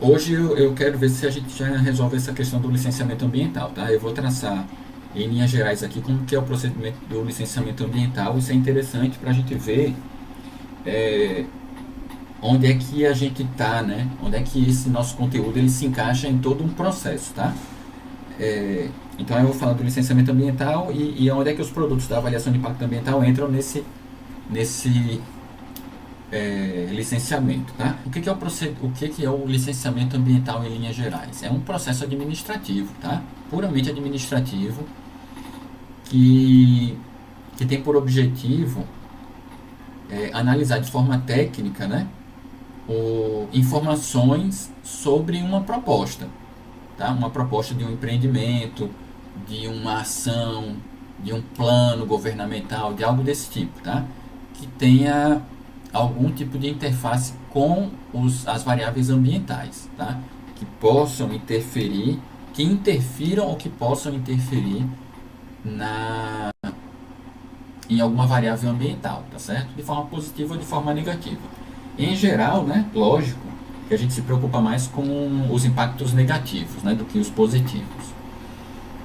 Hoje eu quero ver se a gente já resolve essa questão do licenciamento ambiental, tá? Eu vou traçar em linhas gerais aqui como que é o procedimento do licenciamento ambiental. Isso é interessante para a gente ver onde é que a gente está, né? Onde é que esse nosso conteúdo ele se encaixa em todo um processo, tá? Então eu vou falar do licenciamento ambiental e onde é que os produtos da avaliação de impacto ambiental entram nesse licenciamento, tá? O que é o licenciamento ambiental em linhas gerais? É um processo administrativo, tá? Puramente administrativo que, que tem por objetivo analisar de forma técnica, né, informações sobre uma proposta, tá? Uma proposta de um empreendimento, de uma ação, de um plano governamental, de algo desse tipo, tá? Que tenha algum tipo de interface com as variáveis ambientais, tá? Que possam interferir, que interfiram ou que possam interferir na, em alguma variável ambiental, tá certo? De forma positiva ou de forma negativa. Em geral, né, lógico, que a gente se preocupa mais com os impactos negativos, né, do que os positivos.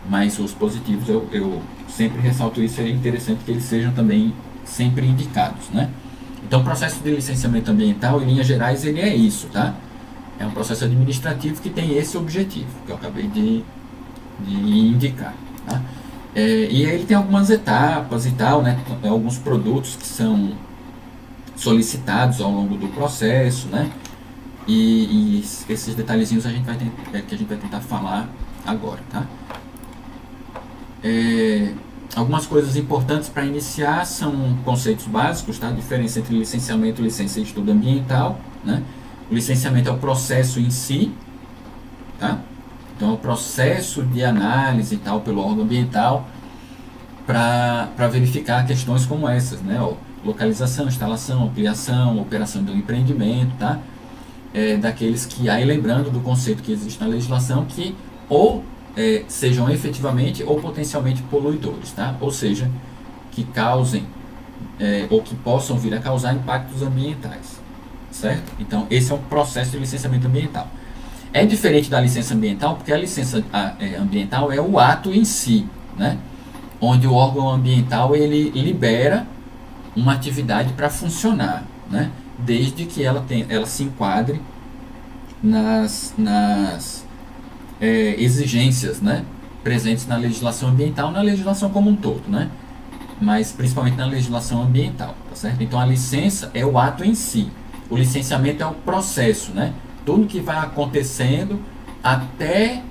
Mas os positivos, eu sempre ressalto isso, é interessante que eles sejam também sempre indicados, né? Então, o processo de licenciamento ambiental, em linhas gerais, ele é isso, tá? É um processo administrativo que tem esse objetivo, que eu acabei de indicar, tá? E aí ele tem algumas etapas e tal, né? Alguns produtos que são solicitados ao longo do processo, né? E esses detalhezinhos que a gente vai tentar falar agora, tá? Algumas coisas importantes para iniciar são conceitos básicos, tá? A diferença entre licenciamento, licença e estudo ambiental, né? O licenciamento é o processo em si, tá? Então, é o processo de análise e tal pelo órgão ambiental para verificar questões como essas, né? Localização, instalação, ampliação, operação do empreendimento, tá? Daqueles que, aí lembrando do conceito que existe na legislação, que ou sejam efetivamente ou potencialmente poluidores, tá? Ou seja, que causem ou que possam vir a causar impactos ambientais, certo? Então, esse é um processo de licenciamento ambiental. É diferente da licença ambiental, porque a licença ambiental é o ato em si, né? Onde o órgão ambiental ele libera uma atividade para funcionar, né? Desde que ela se enquadre nas exigências, né, presentes na legislação ambiental, na legislação como um todo, né? Mas principalmente na legislação ambiental, tá certo? Então a licença é o ato em si, o licenciamento é o processo, né? Tudo que vai acontecendo até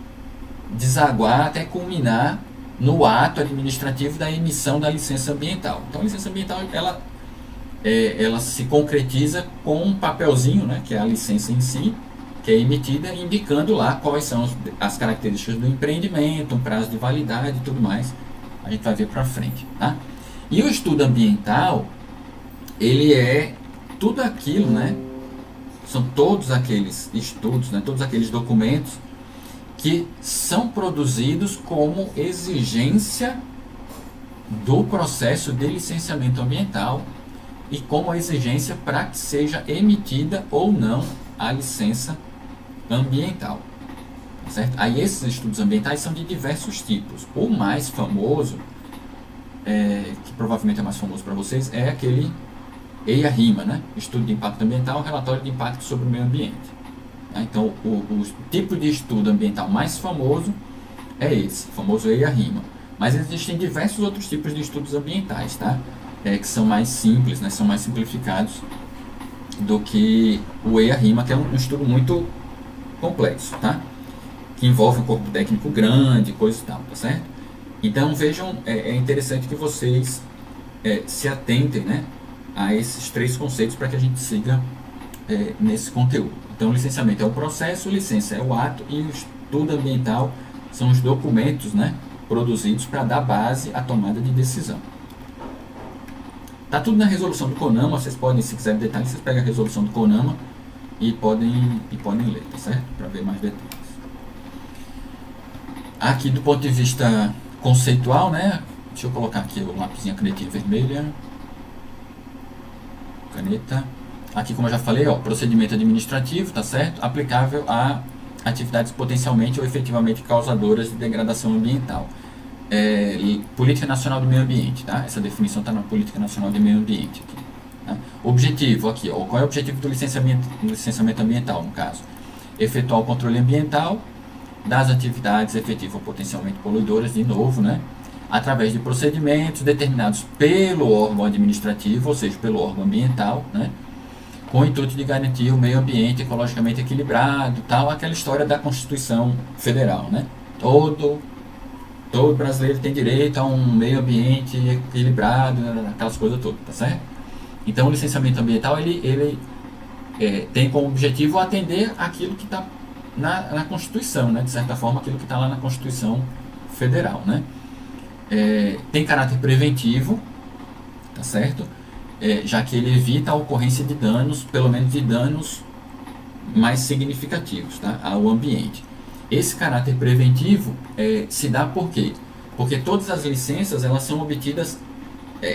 desaguar, até culminar no ato administrativo da emissão da licença ambiental. Então a licença ambiental ela se concretiza com um papelzinho, né, que é a licença em si, que é emitida indicando lá quais são as características do empreendimento, um prazo de validade e tudo mais. A gente vai ver para frente, tá? E o estudo ambiental, ele é tudo aquilo, né? São todos aqueles estudos, né? Todos aqueles documentos que são produzidos como exigência do processo de licenciamento ambiental e como exigência para que seja emitida ou não a licença ambiental, certo? Aí esses estudos ambientais são de diversos tipos. O mais famoso, que provavelmente é mais famoso para vocês, é aquele EIA-RIMA, né? Estudo de Impacto Ambiental, Relatório de Impacto sobre o Meio Ambiente. Então, o tipo de estudo ambiental mais famoso é esse, o famoso EIA-RIMA. Mas existem diversos outros tipos de estudos ambientais, tá? Que são mais simples, né? São mais simplificados do que o EIA-RIMA, que é um estudo muito complexo, tá? Que envolve um corpo técnico grande, coisa e tal, tá certo? Então vejam, é interessante que vocês se atentem, né, a esses três conceitos para que a gente siga nesse conteúdo. Então, licenciamento é o processo, licença é o ato e o estudo ambiental são os documentos, né, produzidos para dar base à tomada de decisão. Tá tudo na resolução do CONAMA, vocês podem, se quiserem detalhes, vocês pegam a resolução do CONAMA e podem ler, tá certo? Para ver mais detalhes. Aqui do ponto de vista conceitual, né? Deixa eu colocar aqui o lápis, a canetinha vermelha. Caneta. Aqui, como eu já falei, ó, procedimento administrativo, tá certo? Aplicável a atividades potencialmente ou efetivamente causadoras de degradação ambiental. Política Nacional do Meio Ambiente, tá? Essa definição está na Política Nacional do Meio Ambiente. Aqui, tá? Objetivo, aqui, ó, qual é o objetivo do licenciamento ambiental, no caso? Efetuar o controle ambiental das atividades efetivas ou potencialmente poluidoras, de novo, né? Através de procedimentos determinados pelo órgão administrativo, ou seja, pelo órgão ambiental, né? Com o intuito de garantir o meio ambiente ecologicamente equilibrado, tal, aquela história da Constituição Federal, né? Todo brasileiro tem direito a um meio ambiente equilibrado, aquelas coisas todas, tá certo? Então, o licenciamento ambiental, ele tem como objetivo atender aquilo que está na Constituição, né? De certa forma, aquilo que está lá na Constituição Federal, né? Tem caráter preventivo, tá certo? Já que ele evita a ocorrência de danos, pelo menos de danos mais significativos, tá? Ao ambiente. Esse caráter preventivo se dá por quê? Porque todas as licenças, elas são obtidas,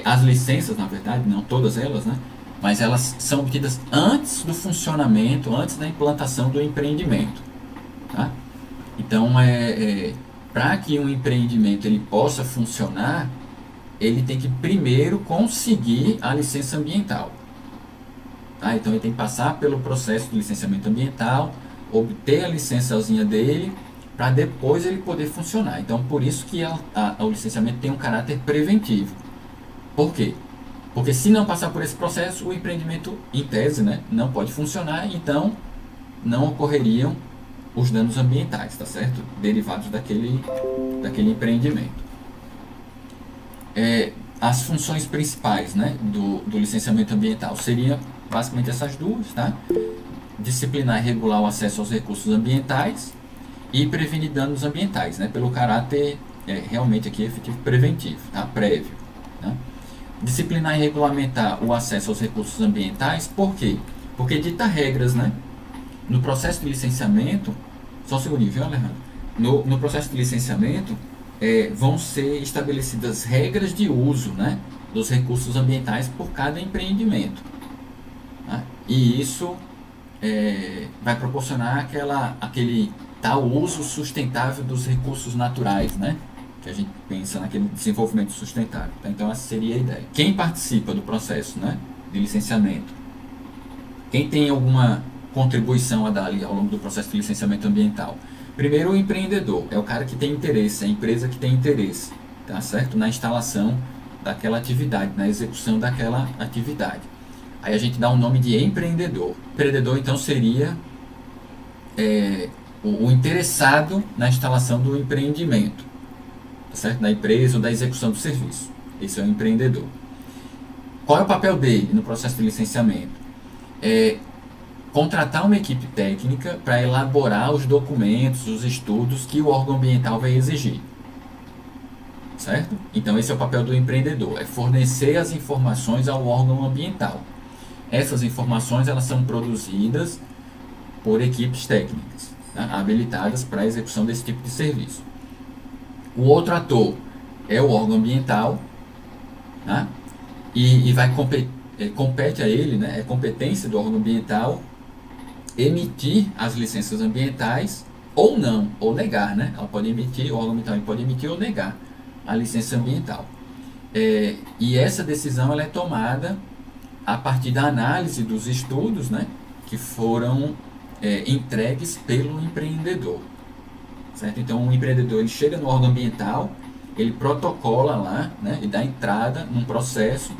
as licenças, na verdade, não todas elas, né? Mas elas são obtidas antes do funcionamento, antes da implantação do empreendimento, tá? Então, para que um empreendimento ele possa funcionar, ele tem que primeiro conseguir a licença ambiental. Tá? Então ele tem que passar pelo processo de licenciamento ambiental, obter a licençazinha dele, para depois ele poder funcionar. Então por isso que o licenciamento tem um caráter preventivo. Por quê? Porque se não passar por esse processo, o empreendimento, em tese, né, não pode funcionar, então não ocorreriam os danos ambientais, tá certo? Derivados daquele empreendimento. As funções principais, né, do licenciamento ambiental seriam basicamente essas duas, tá? Disciplinar e regular o acesso aos recursos ambientais e prevenir danos ambientais, né, pelo caráter realmente aqui efetivo preventivo, tá? Prévio, tá? Disciplinar e regulamentar o acesso aos recursos ambientais, por quê? Porque dita regras, né, no processo de licenciamento, só um segundinho, viu, Alejandro? No processo de licenciamento, vão ser estabelecidas regras de uso, né, dos recursos ambientais por cada empreendimento, tá? E isso vai proporcionar aquele tal uso sustentável dos recursos naturais, né, que a gente pensa naquele desenvolvimento sustentável, tá? Então essa seria a ideia. Quem participa do processo, né, de licenciamento? Quem tem alguma contribuição a dar ali ao longo do processo de licenciamento ambiental? Primeiro, o empreendedor, é o cara que tem interesse, é a empresa que tem interesse, tá certo? Na instalação daquela atividade, na execução daquela atividade. Aí a gente dá o nome de empreendedor. O empreendedor, então, seria o interessado na instalação do empreendimento, tá certo? Da empresa ou da execução do serviço. Esse é o empreendedor. Qual é o papel dele no processo de licenciamento? Contratar uma equipe técnica para elaborar os documentos, os estudos que o órgão ambiental vai exigir, certo? Então esse é o papel do empreendedor, é fornecer as informações ao órgão ambiental. Essas informações elas são produzidas por equipes técnicas, tá? Habilitadas para a execução desse tipo de serviço. O outro ator é o órgão ambiental, tá? E compete a ele, né? É competência do órgão ambiental emitir as licenças ambientais ou não, ou negar, né? Ela pode emitir, o órgão ambiental pode emitir ou negar a licença ambiental. E essa decisão ela é tomada a partir da análise dos estudos, né, que foram entregues pelo empreendedor, certo? Então o empreendedor ele chega no órgão ambiental, ele protocola lá, né, e dá entrada num processo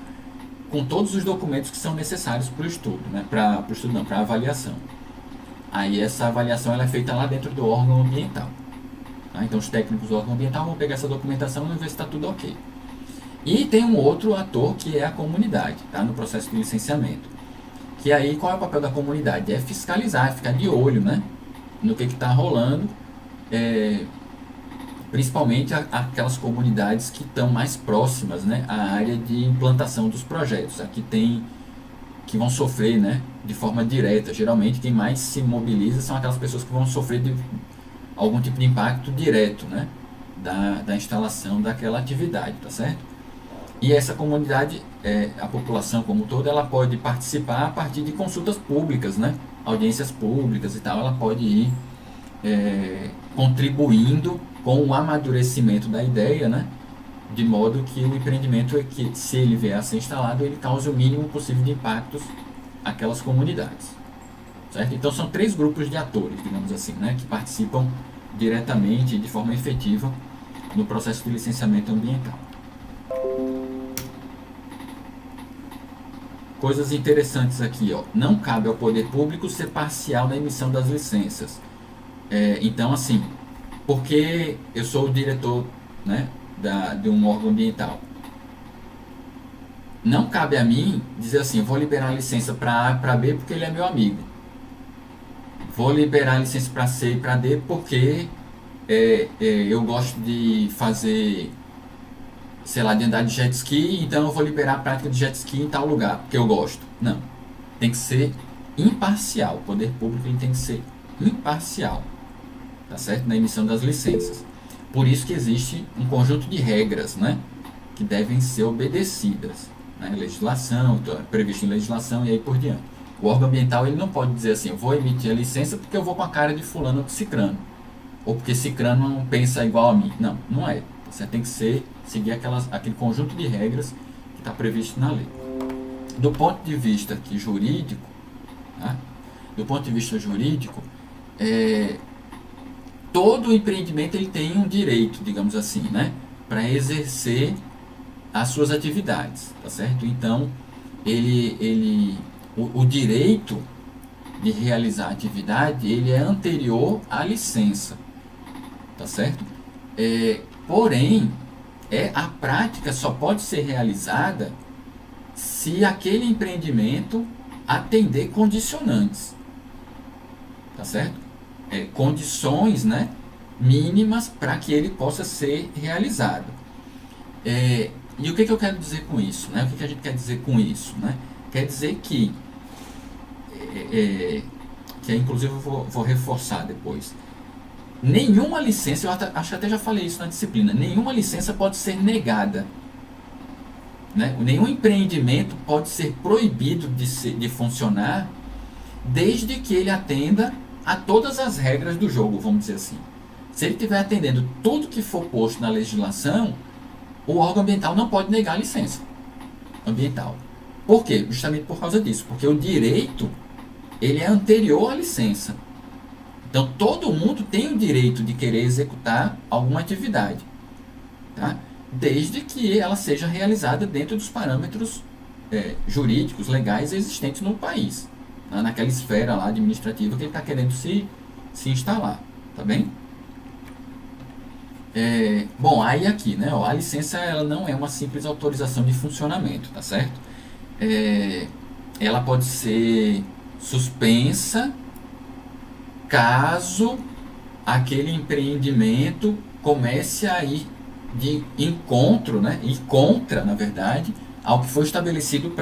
com todos os documentos que são necessários para o estudo, né, para a avaliação. Aí essa avaliação ela é feita lá dentro do órgão ambiental, tá? Então os técnicos do órgão ambiental vão pegar essa documentação e ver se está tudo ok. E tem um outro ator que é a comunidade, tá? No processo de licenciamento. Que aí qual é o papel da comunidade? É fiscalizar, ficar de olho, né, no que está rolando, principalmente aquelas comunidades que estão mais próximas, né, à área de implantação dos projetos, que vão sofrer, né, de forma direta. Geralmente quem mais se mobiliza são aquelas pessoas que vão sofrer de algum tipo de impacto direto, né, da instalação daquela atividade, tá certo? E essa comunidade, a população como um todo, ela pode participar a partir de consultas públicas, né? Audiências públicas e tal, ela pode ir contribuindo com o amadurecimento da ideia, né? De modo que o empreendimento, que se ele vier a ser instalado, ele cause o mínimo possível de impactos àquelas comunidades. Certo? Então são 3 grupos de atores, digamos assim, né? Que participam diretamente e de forma efetiva no processo de licenciamento ambiental. Coisas interessantes aqui, ó. Não cabe ao poder público ser parcial na emissão das licenças. Então, assim, porque eu sou o diretor, né, de um órgão ambiental, não cabe a mim dizer assim, vou liberar a licença para A para B porque ele é meu amigo. Vou liberar a licença para C e para D porque eu gosto de fazer, sei lá, de andar de jet ski, então eu vou liberar a prática de jet ski em tal lugar, porque eu gosto. Não. Tem que ser imparcial. O poder público ele tem que ser imparcial. Tá certo? Na emissão das licenças. Por isso que existe um conjunto de regras, né? Que devem ser obedecidas. Né? Legislação, previsto em legislação e aí por diante. O órgão ambiental ele não pode dizer assim, eu vou emitir a licença porque eu vou com a cara de fulano ou de cicrano. Ou porque cicrano não pensa igual a mim. Não, não é. Você tem que seguir aquele conjunto de regras que está previsto na lei. Do ponto de vista aqui jurídico, tá? Do ponto de vista jurídico, todo empreendimento ele tem um direito, digamos assim, né, para exercer as suas atividades, tá certo? Então, o direito de realizar a atividade, ele é anterior à licença, tá certo? Porém, a prática só pode ser realizada se aquele empreendimento atender condicionantes, tá certo? Condições, né, mínimas para que ele possa ser realizado. E o que eu quero dizer com isso? Né? O que a gente quer dizer com isso? Né? Quer dizer que inclusive eu vou reforçar depois. Nenhuma licença, eu acho que até já falei isso na disciplina, nenhuma licença pode ser negada. Né? Nenhum empreendimento pode ser proibido de funcionar desde que ele atenda a todas as regras do jogo, vamos dizer assim. Se ele estiver atendendo tudo que for posto na legislação, o órgão ambiental não pode negar a licença ambiental. Por quê? Justamente por causa disso. Porque o direito ele é anterior à licença. Então todo mundo tem o direito de querer executar alguma atividade, tá? Desde que ela seja realizada dentro dos parâmetros jurídicos, legais existentes no país, né? Naquela esfera lá administrativa que ele está querendo se instalar, tá bem? Bom, aí aqui, né, ó, a licença ela não é uma simples autorização de funcionamento, tá certo? Ela pode ser suspensa caso aquele empreendimento comece a ir de encontro, né, e contra, na verdade, ao que foi estabelecido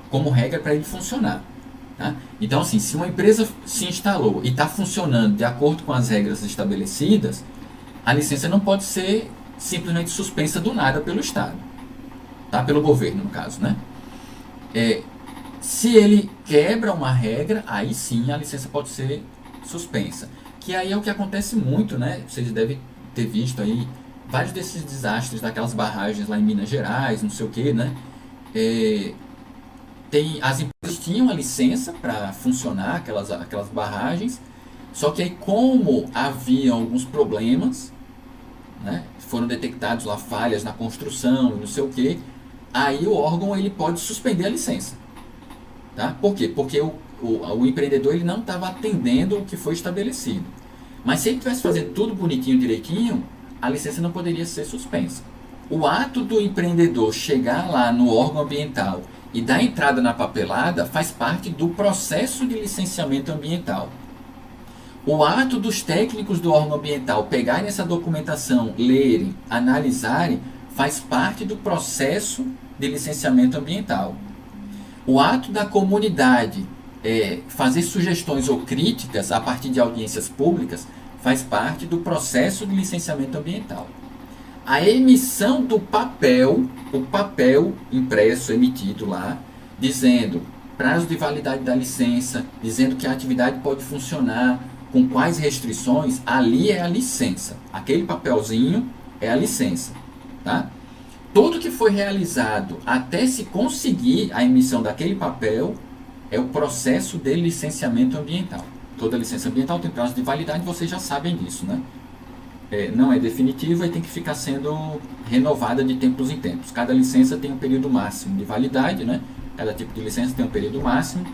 como regra para ele funcionar. Tá? Então, assim, se uma empresa se instalou e está funcionando de acordo com as regras estabelecidas, a licença não pode ser simplesmente suspensa do nada pelo Estado, tá? Pelo governo, no caso, né? Se ele quebra uma regra, aí sim a licença pode ser suspensa. Que aí é o que acontece muito, né? Vocês devem ter visto aí vários desses desastres daquelas barragens lá em Minas Gerais, não sei o que, né? As empresas tinham a licença para funcionar aquelas barragens, só que aí como havia alguns problemas, né? Foram detectados lá falhas na construção, não sei o que, aí o órgão ele pode suspender a licença. Tá? Por quê? Porque o empreendedor ele não estava atendendo o que foi estabelecido. Mas se ele tivesse fazendo tudo bonitinho, direitinho, a licença não poderia ser suspensa. O ato do empreendedor chegar lá no órgão ambiental e dar entrada na papelada faz parte do processo de licenciamento ambiental. O ato dos técnicos do órgão ambiental pegarem essa documentação, lerem, analisarem, faz parte do processo de licenciamento ambiental. O ato da comunidade fazer sugestões ou críticas a partir de audiências públicas faz parte do processo de licenciamento ambiental. A emissão do papel, o papel impresso, emitido lá, dizendo prazo de validade da licença, dizendo que a atividade pode funcionar, com quais restrições, ali é a licença. Aquele papelzinho é a licença, tá? Tudo que foi realizado até se conseguir a emissão daquele papel é o processo de licenciamento ambiental. Toda licença ambiental tem prazo de validade, vocês já sabem disso, né? Não é definitiva e tem que ficar sendo renovada de tempos em tempos. Cada licença tem um período máximo de validade, né? Cada tipo de licença tem um período máximo.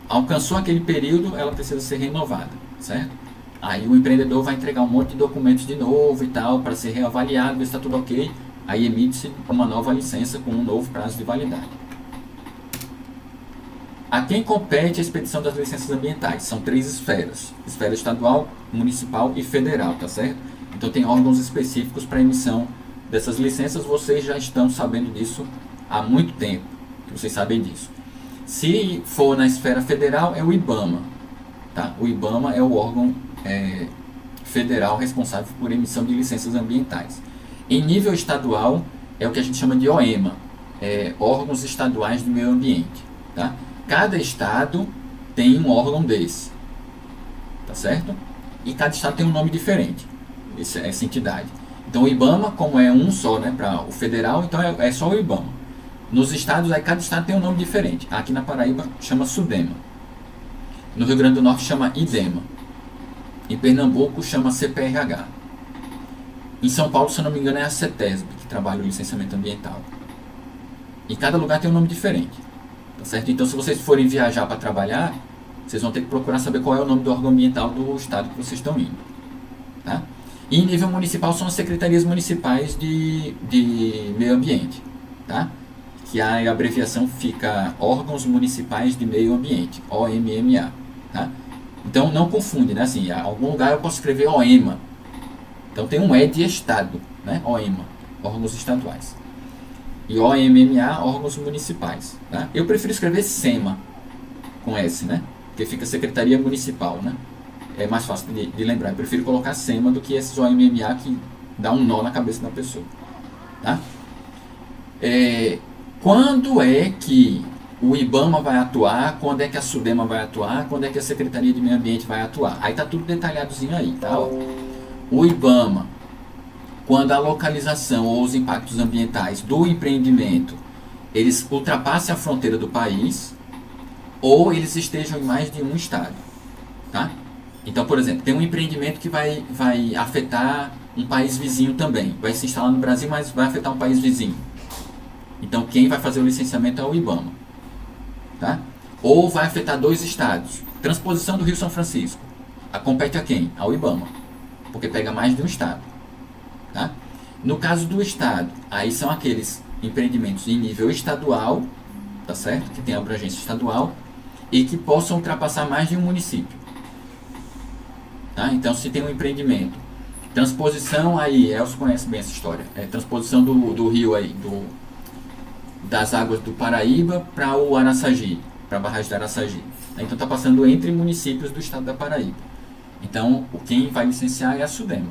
Alcançou aquele período, ela precisa ser renovada, certo? Aí o empreendedor vai entregar um monte de documentos de novo e tal, para ser reavaliado, ver se está tudo ok. Aí emite-se uma nova licença com um novo prazo de validade. A quem compete a expedição das licenças ambientais? São 3 esferas: esfera estadual, municipal e federal, tá certo? Então tem órgãos específicos para emissão dessas licenças. Vocês já estão sabendo disso há muito tempo, que vocês sabem disso. Se for na esfera federal, é o IBAMA, tá? O IBAMA é o órgão federal responsável por emissão de licenças ambientais. Em nível estadual, é o que a gente chama de OEMA, órgãos estaduais do meio ambiente, tá? Cada estado tem um órgão desse, tá certo? E cada estado tem um nome diferente, essa entidade. Então o IBAMA, como é um só, né, para o federal, então é só o IBAMA. Nos estados, aí cada estado tem um nome diferente. Aqui na Paraíba chama SUDEMA. No Rio Grande do Norte chama IDEMA. Em Pernambuco chama CPRH. Em São Paulo, se eu não me engano, é a CETESB, que trabalha o licenciamento ambiental. E cada lugar tem um nome diferente. Tá certo? Então, se vocês forem viajar para trabalhar, vocês vão ter que procurar saber qual é o nome do órgão ambiental do estado que vocês estão indo. Tá? E em nível municipal são as secretarias municipais de meio ambiente. Tá? Que a abreviação fica Órgãos Municipais de Meio Ambiente, OMMA. Tá? Então, não confunde, né? Assim, em algum lugar eu posso escrever OEMA. Então, tem um E de Estado, né? OEMA, órgãos estaduais. E OMMA, órgãos municipais. Tá? Eu prefiro escrever SEMA, com S, né? Porque fica Secretaria Municipal, né? É mais fácil de lembrar. Eu prefiro colocar SEMA do que esses OMMA que dá um nó na cabeça da pessoa. Tá? Quando é que o IBAMA vai atuar? Quando é que a SUDEMA vai atuar? Quando é que a Secretaria de Meio Ambiente vai atuar? Aí tá tudo detalhadozinho aí, tá? Ó. O IBAMA, quando a localização ou os impactos ambientais do empreendimento eles ultrapassem a fronteira do país ou eles estejam em mais de um estado, tá? Então, por exemplo, tem um empreendimento que vai afetar um país vizinho também, vai se instalar no Brasil, mas vai afetar um país vizinho. Então, quem vai fazer o licenciamento é o IBAMA, tá? Ou vai afetar 2 estados, transposição do Rio São Francisco, compete a quem? Ao IBAMA, porque pega mais de um estado. Tá? No caso do estado, aí são aqueles empreendimentos em nível estadual, tá certo? Que tem abrangência estadual e que possam ultrapassar mais de um município. Tá? Então, se tem um empreendimento, transposição aí, Elcio conhece bem essa história, transposição do rio aí, das águas do Paraíba para o Araçagi, para a barragem do Araçagi. Então, está passando entre municípios do estado da Paraíba. Então, quem vai licenciar é a SUDEMA,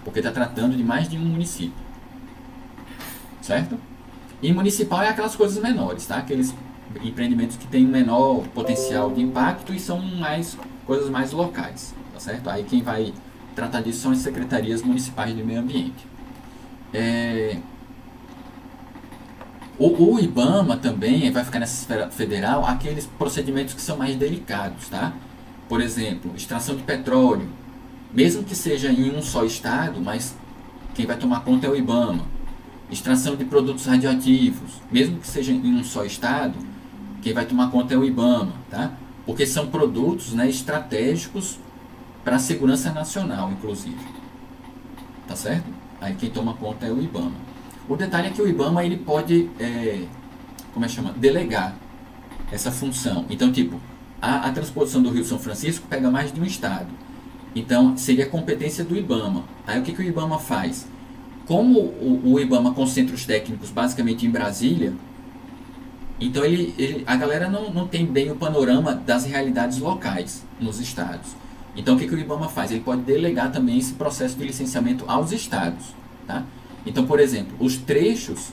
porque está tratando de mais de um município, certo? E municipal é aquelas coisas menores, tá? Aqueles empreendimentos que têm um menor potencial de impacto e são coisas mais locais, tá certo? Aí quem vai tratar disso são as secretarias municipais de meio ambiente. O IBAMA também vai ficar nessa esfera federal aqueles procedimentos que são mais delicados, tá? Por exemplo, extração de petróleo, mesmo que seja em um só estado, mas quem vai tomar conta é o IBAMA. Extração de produtos radioativos, mesmo que seja em um só estado, quem vai tomar conta é o IBAMA, tá? Porque são produtos, né, estratégicos para a segurança nacional, inclusive. Tá certo? Aí quem toma conta é o IBAMA. O detalhe é que o IBAMA ele pode delegar essa função. Então, tipo, a transposição do Rio São Francisco pega mais de um estado. Então, seria competência do IBAMA. Aí o que o IBAMA faz? Como o IBAMA concentra os técnicos basicamente em Brasília, então a galera não tem bem o panorama das realidades locais nos estados. Então o que o IBAMA faz? Ele pode delegar também esse processo de licenciamento aos estados. tá? Então, por exemplo, os trechos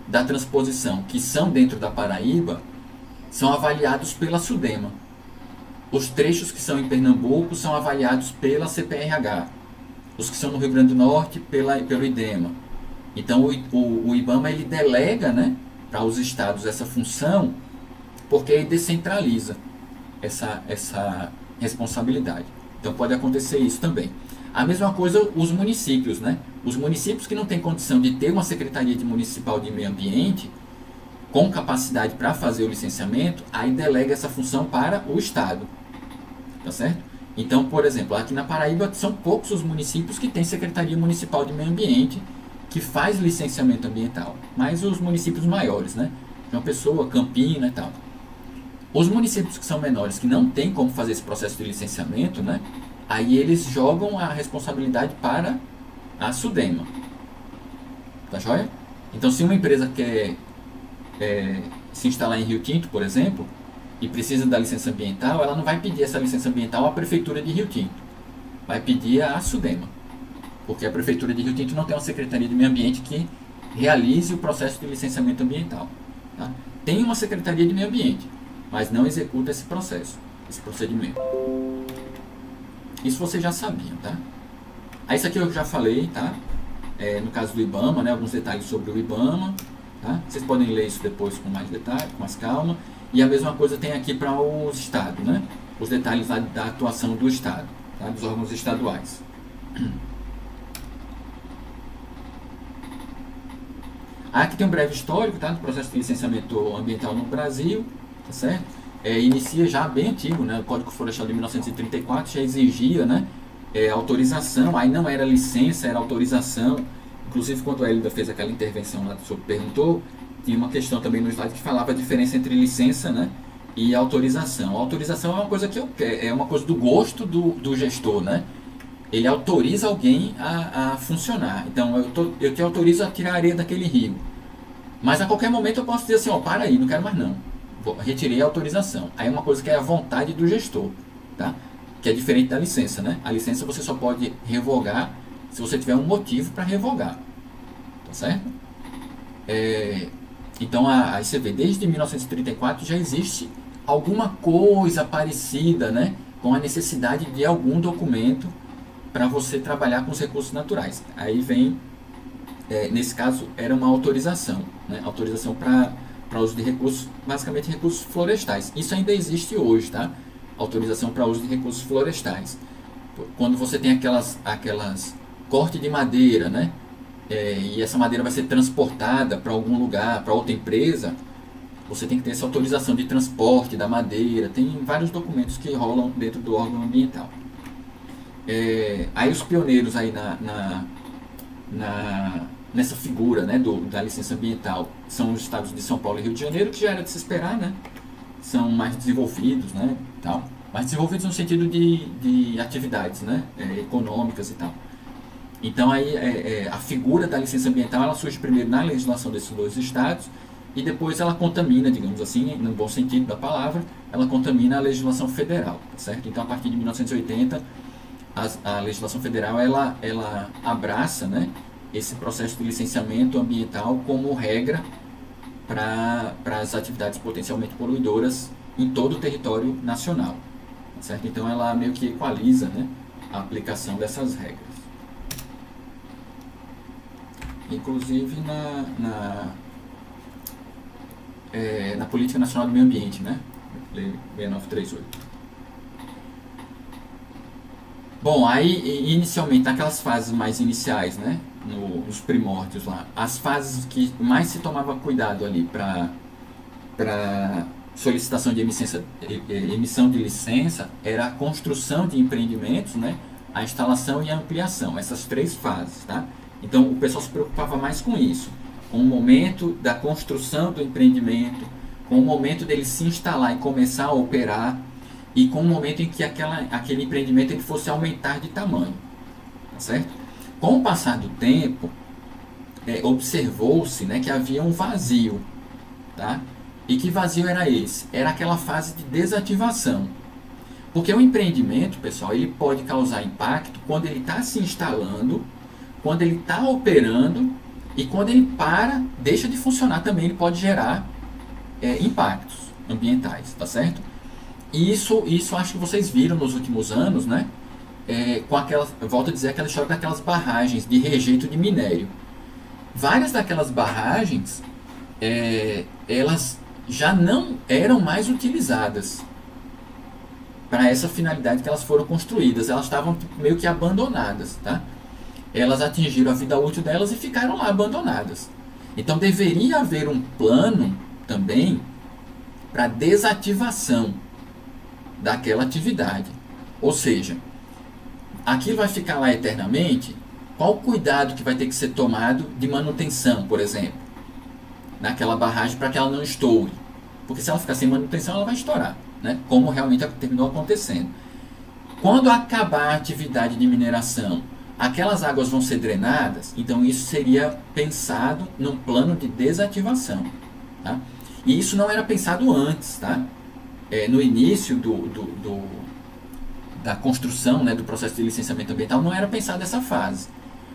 da transposição que são dentro da Paraíba são avaliados pela SUDEMA. Os trechos que são em Pernambuco são avaliados pela CPRH. Os que são no Rio Grande do Norte pelo IDEMA. Então o IBAMA ele delega, né, para os estados essa função, porque ele descentraliza essa responsabilidade. Então pode acontecer isso também. A mesma coisa os municípios, né? Os municípios que não têm condição de ter uma Secretaria Municipal de Meio Ambiente com capacidade para fazer o licenciamento, aí delega essa função para o estado, tá certo? Então, por exemplo, aqui na Paraíba são poucos os municípios que têm Secretaria Municipal de Meio Ambiente que faz licenciamento ambiental, mas os municípios maiores, né? João Pessoa, Campina e tal. Os municípios que são menores, que não tem como fazer esse processo de licenciamento, né? Aí eles jogam a responsabilidade para a SUDEMA. Tá joia? Então, se uma empresa quer se instalar em Rio Tinto, por exemplo, e precisa da licença ambiental, ela não vai pedir essa licença ambiental à Prefeitura de Rio Tinto. Vai pedir à SUDEMA. Porque a Prefeitura de Rio Tinto não tem uma Secretaria de Meio Ambiente que realize o processo de licenciamento ambiental. Tá? Tem uma Secretaria de Meio Ambiente, mas não executa esse processo, esse procedimento. Isso vocês já sabiam, tá? Aí isso aqui eu já falei, tá? No caso do IBAMA, né? Alguns detalhes sobre o IBAMA, tá? Vocês podem ler isso depois com mais detalhe, com mais calma. E a mesma coisa tem aqui para os estados, né? Os detalhes da atuação do estado, tá? Dos órgãos estaduais. Aqui tem um breve histórico, tá? Do processo de licenciamento ambiental no Brasil, tá certo? Inicia já bem antigo, né? O Código Florestal de 1934 já exigia, né? Autorização, aí não era licença, era autorização. Inclusive, quando a Elida fez aquela intervenção lá, o senhor perguntou, tinha uma questão também no slide que falava a diferença entre licença, né, e autorização. A autorização é uma coisa que eu quero, é uma coisa do gosto do gestor, né? Ele autoriza alguém a funcionar. Então, eu te autorizo a tirar a areia daquele rio. Mas a qualquer momento eu posso dizer assim, ó, para aí, não quero mais não. Retirei a autorização. Aí é uma coisa que é a vontade do gestor, tá? Que é diferente da licença, né? A licença você só pode revogar se você tiver um motivo para revogar, tá certo? Então, aí você vê, desde 1934 já existe alguma coisa parecida, né, com a necessidade de algum documento para você trabalhar com os recursos naturais. Aí vem, nesse caso, era uma autorização, né, autorização para uso de recursos, basicamente recursos florestais. Isso ainda existe hoje, tá? Autorização para uso de recursos florestais. Quando você tem aquelas corte de madeira, né? E essa madeira vai ser transportada para algum lugar, para outra empresa, você tem que ter essa autorização de transporte da madeira. Tem vários documentos que rolam dentro do órgão ambiental. Aí os pioneiros aí nessa figura, né, da licença ambiental são os estados de São Paulo e Rio de Janeiro, que já era de se esperar, né? São mais desenvolvidos, né? Tal. Mais desenvolvidos no sentido de atividades, né? Econômicas e tal. Então aí a figura da licença ambiental ela surge primeiro na legislação desses dois estados e depois ela contamina, digamos assim, no bom sentido da palavra, ela contamina a legislação federal, tá certo? Então a partir de 1980 a legislação federal ela abraça, né, esse processo de licenciamento ambiental como regra para as atividades potencialmente poluidoras em todo o território nacional, tá certo? Então ela meio que equaliza, né, a aplicação dessas regras. Inclusive na Política Nacional do Meio Ambiente, né? Lei 6938. Bom, aí inicialmente, naquelas fases mais iniciais, né? Nos primórdios lá, as fases que mais se tomava cuidado ali para solicitação de emissão de licença era a construção de empreendimentos, né? A instalação e a ampliação, essas três fases, tá? Então o pessoal se preocupava mais com isso, com o momento da construção do empreendimento, com o momento dele se instalar e começar a operar, e com o momento em que aquele empreendimento ele fosse aumentar de tamanho, tá certo? Com o passar do tempo, observou-se, né, que havia um vazio, tá? E que vazio era esse? Era aquela fase de desativação. Porque o empreendimento, pessoal, ele pode causar impacto quando ele está se instalando, quando ele está operando e quando ele para, deixa de funcionar também, ele pode gerar impactos ambientais, tá certo? E isso acho que vocês viram nos últimos anos, né? Com aquelas, eu volto a dizer, aquela história daquelas barragens de rejeito de minério. Várias daquelas barragens, elas já não eram mais utilizadas para essa finalidade que elas foram construídas. Elas estavam meio que abandonadas, tá? Elas atingiram a vida útil delas e ficaram lá abandonadas. Então deveria haver um plano também para desativação daquela atividade. Ou seja, aquilo vai ficar lá eternamente. Qual o cuidado que vai ter que ser tomado de manutenção, por exemplo, naquela barragem para que ela não estoure? Porque se ela ficar sem manutenção, ela vai estourar, né? Como realmente terminou acontecendo. Quando acabar a atividade de mineração, aquelas águas vão ser drenadas, então isso seria pensado num plano de desativação. Tá? E isso não era pensado antes, tá? No início da construção, né, do processo de licenciamento ambiental, não era pensado essa fase.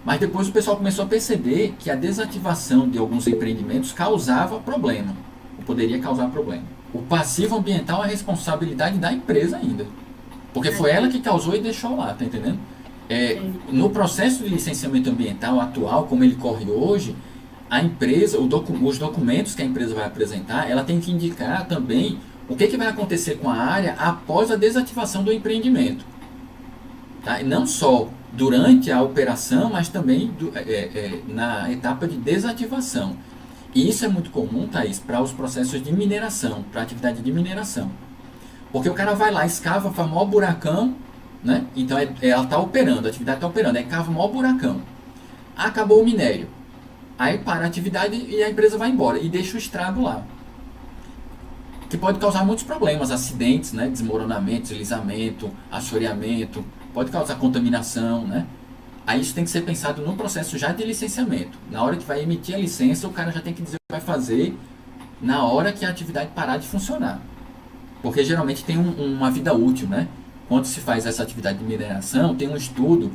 Mas depois o pessoal começou a perceber que a desativação de alguns empreendimentos causava problema, ou poderia causar problema. O passivo ambiental é a responsabilidade da empresa ainda, porque foi ela que causou e deixou lá, tá entendendo? No processo de licenciamento ambiental atual, como ele corre hoje, a empresa, os documentos que a empresa vai apresentar, ela tem que indicar também o que vai acontecer com a área após a desativação do empreendimento. Tá? E não só durante a operação, mas também na etapa de desativação. E isso é muito comum, Thaís, para os processos de mineração, para a atividade de mineração. Porque o cara vai lá, escava, faz maior buracão, né? Então ela está operando, a atividade está operando, aí cava o maior buracão. Acabou o minério. Aí para a atividade e a empresa vai embora e deixa o estrago lá. Que pode causar muitos problemas, acidentes, né? Desmoronamento, deslizamento, assoreamento, pode causar contaminação, né? Aí isso tem que ser pensado no processo já de licenciamento. Na hora que vai emitir a licença, o cara já tem que dizer o que vai fazer na hora que a atividade parar de funcionar. Porque geralmente tem uma vida útil, né? Quando se faz essa atividade de mineração, tem um estudo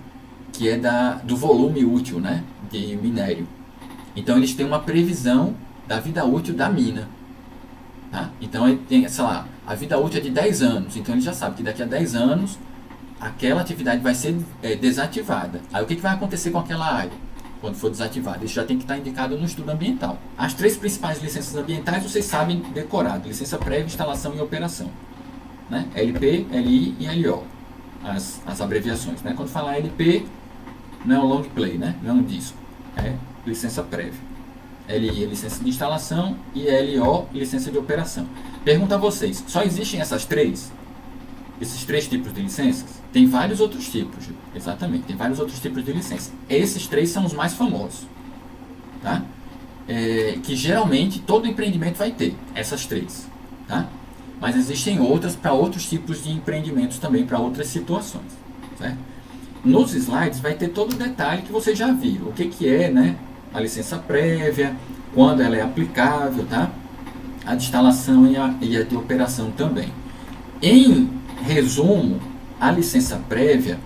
que é do volume útil, né? De minério. Então eles têm uma previsão da vida útil da mina. Tá? Então ele tem, sei lá, a vida útil é de 10 anos. Então ele já sabe que daqui a 10 anos aquela atividade vai ser desativada. Aí o que vai acontecer com aquela área quando for desativada? Isso já tem que estar indicado no estudo ambiental. As 3 principais licenças ambientais vocês sabem decorado: licença prévia, instalação e operação, né? LP, LI e LO, as abreviações, né? Quando falar LP não é um long play, né? Não é um disco, é licença prévia. LI é licença de instalação e LO licença de operação. Pergunto a vocês, só existem essas 3? Esses 3 tipos de licenças? Tem vários outros tipos, exatamente, tem vários outros tipos de licença. Esses 3 são os mais famosos, tá? Que geralmente todo empreendimento vai ter, essas 3, tá? Mas existem outras para outros tipos de empreendimentos também, para outras situações, certo? Nos slides vai ter todo o detalhe que vocês já viram, o que é, né, a licença prévia, quando ela é aplicável, tá? A de instalação e a de operação também. Em resumo, a licença prévia,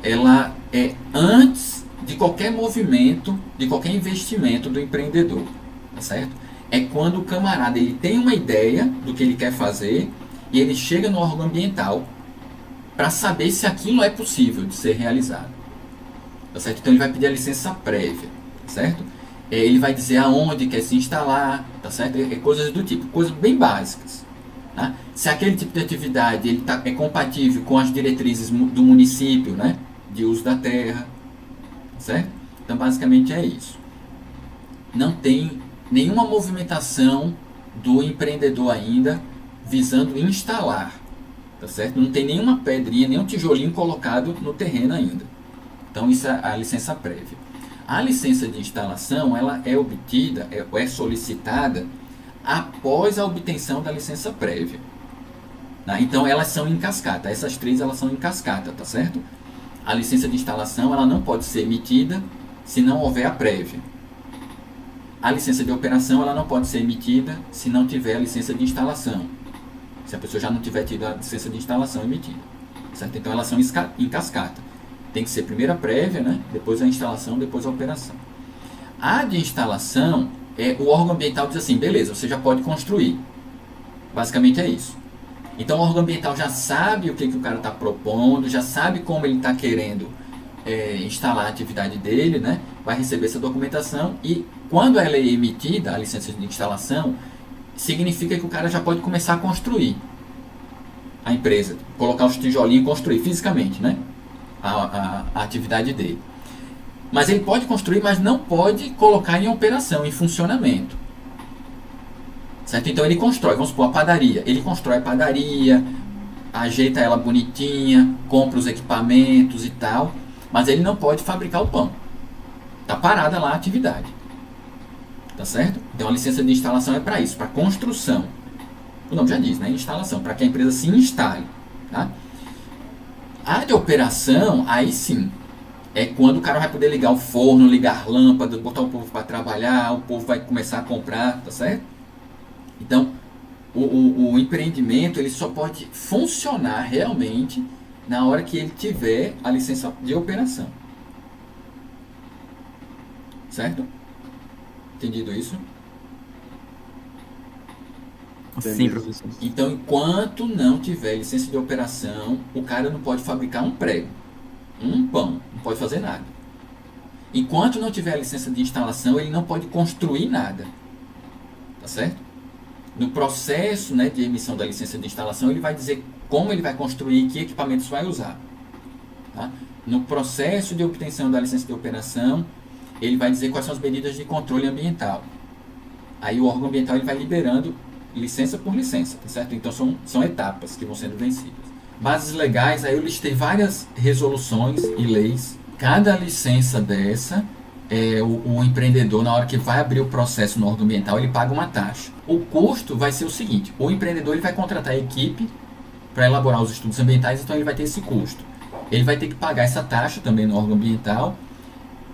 ela é antes de qualquer movimento, de qualquer investimento do empreendedor, tá certo? É quando o camarada ele tem uma ideia do que ele quer fazer e ele chega no órgão ambiental para saber se aquilo é possível de ser realizado, tá certo? Então ele vai pedir a licença prévia, tá certo? Ele vai dizer aonde quer se instalar, tá certo? Coisas do tipo, coisas bem básicas. Tá? Se aquele tipo de atividade ele é compatível com as diretrizes do município, né, de uso da terra, certo? Então basicamente é isso. Não tem nenhuma movimentação do empreendedor ainda visando instalar, tá certo? Não tem nenhuma pedrinha, nenhum tijolinho colocado no terreno ainda. Então isso é a licença prévia. A licença de instalação ela é obtida, é solicitada após a obtenção da licença prévia. Tá? Então elas são em cascata, essas 3 elas são em cascata, tá certo? A licença de instalação ela não pode ser emitida se não houver a prévia. A licença de operação ela não pode ser emitida se não tiver a licença de instalação, se a pessoa já não tiver tido a licença de instalação emitida, certo? Então elas são em cascata. Tem que ser primeiro a prévia, né? Depois a instalação, depois a operação. A de instalação, o órgão ambiental diz assim, beleza, você já pode construir. Basicamente é isso. Então o órgão ambiental já sabe o que o cara está propondo, já sabe como ele está querendo instalar a atividade dele, né? Vai receber essa documentação e quando ela é emitida, a licença de instalação, significa que o cara já pode começar a construir a empresa, colocar os tijolinhos e construir fisicamente, né? A atividade dele. Mas ele pode construir, mas não pode colocar em operação, em funcionamento. Certo? Então ele constrói, vamos supor, a padaria. Ele constrói a padaria, ajeita ela bonitinha, compra os equipamentos e tal, mas ele não pode fabricar o pão. Está parada lá a atividade. Tá certo? Então a licença de instalação é para isso, para construção. O nome já diz, né? Instalação, para que a empresa se instale. Tá? A de operação, aí sim, é quando o cara vai poder ligar o forno, ligar lâmpada, botar o povo para trabalhar, o povo vai começar a comprar, tá certo? Então, o empreendimento ele só pode funcionar realmente na hora que ele tiver a licença de operação. Certo? Entendido isso? Sim, professor. Então, enquanto não tiver licença de operação, o cara não pode fabricar um prego, um pão, não pode fazer nada. Enquanto não tiver a licença de instalação, ele não pode construir nada. Tá certo? No processo, né, de emissão da licença de instalação, ele vai dizer como ele vai construir e que equipamentos vai usar. Tá? No processo de obtenção da licença de operação, ele vai dizer quais são as medidas de controle ambiental. Aí o órgão ambiental ele vai liberando licença por licença, tá certo? Então são etapas que vão sendo vencidas. Bases legais, aí eu listei várias resoluções e leis. Cada licença dessa, o empreendedor, na hora que vai abrir o processo no órgão ambiental, ele paga uma taxa. O custo vai ser o seguinte, o empreendedor ele vai contratar a equipe para elaborar os estudos ambientais, então ele vai ter esse custo. Ele vai ter que pagar essa taxa também no órgão ambiental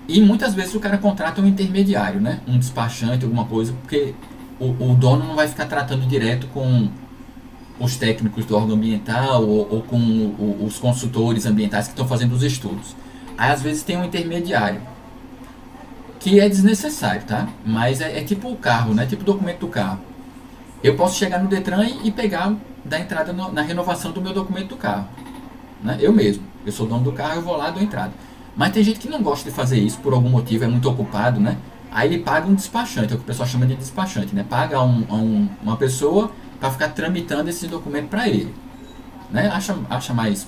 e muitas vezes o cara contrata um intermediário, né? Um despachante, alguma coisa, porque o dono não vai ficar tratando direto com os técnicos do órgão ambiental ou com os consultores ambientais que estão fazendo os estudos. Aí às vezes tem um intermediário, que é desnecessário, tá? Mas é tipo o carro, né? Tipo o documento do carro. Eu posso chegar no Detran e pegar da entrada na renovação do meu documento do carro, né? Eu mesmo, eu sou dono do carro, eu vou lá e dou entrada. Mas tem gente que não gosta de fazer isso por algum motivo, é muito ocupado, né? Aí ele paga um despachante, é o que o pessoal chama de despachante, né? Paga uma pessoa para ficar tramitando esse documento para ele, né? Acha mais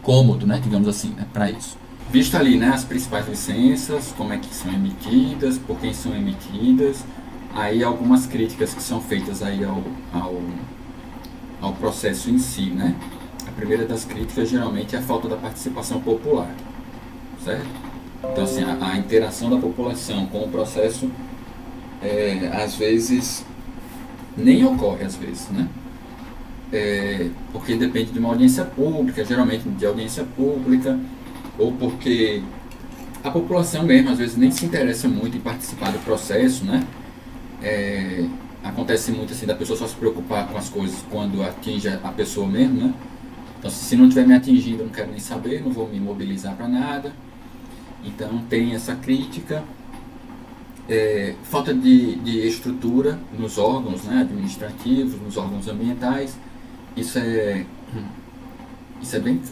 cômodo, né? Digamos assim, né? Para isso. Visto ali, né? As principais licenças, como é que são emitidas, por quem são emitidas, aí algumas críticas que são feitas aí ao processo em si, né? A primeira das críticas geralmente é a falta da participação popular, certo? Então, assim, a interação da população com o processo, às vezes, nem ocorre, às vezes, né? Porque depende de uma audiência pública, geralmente de audiência pública, ou porque a população mesmo, às vezes, nem se interessa muito em participar do processo, né? Acontece muito, assim, da pessoa só se preocupar com as coisas quando atinge a pessoa mesmo, né? Então, se não estiver me atingindo, eu não quero nem saber, não vou me mobilizar para nada. Então tem essa crítica, falta de estrutura nos órgãos, né, administrativos, nos órgãos ambientais. Isso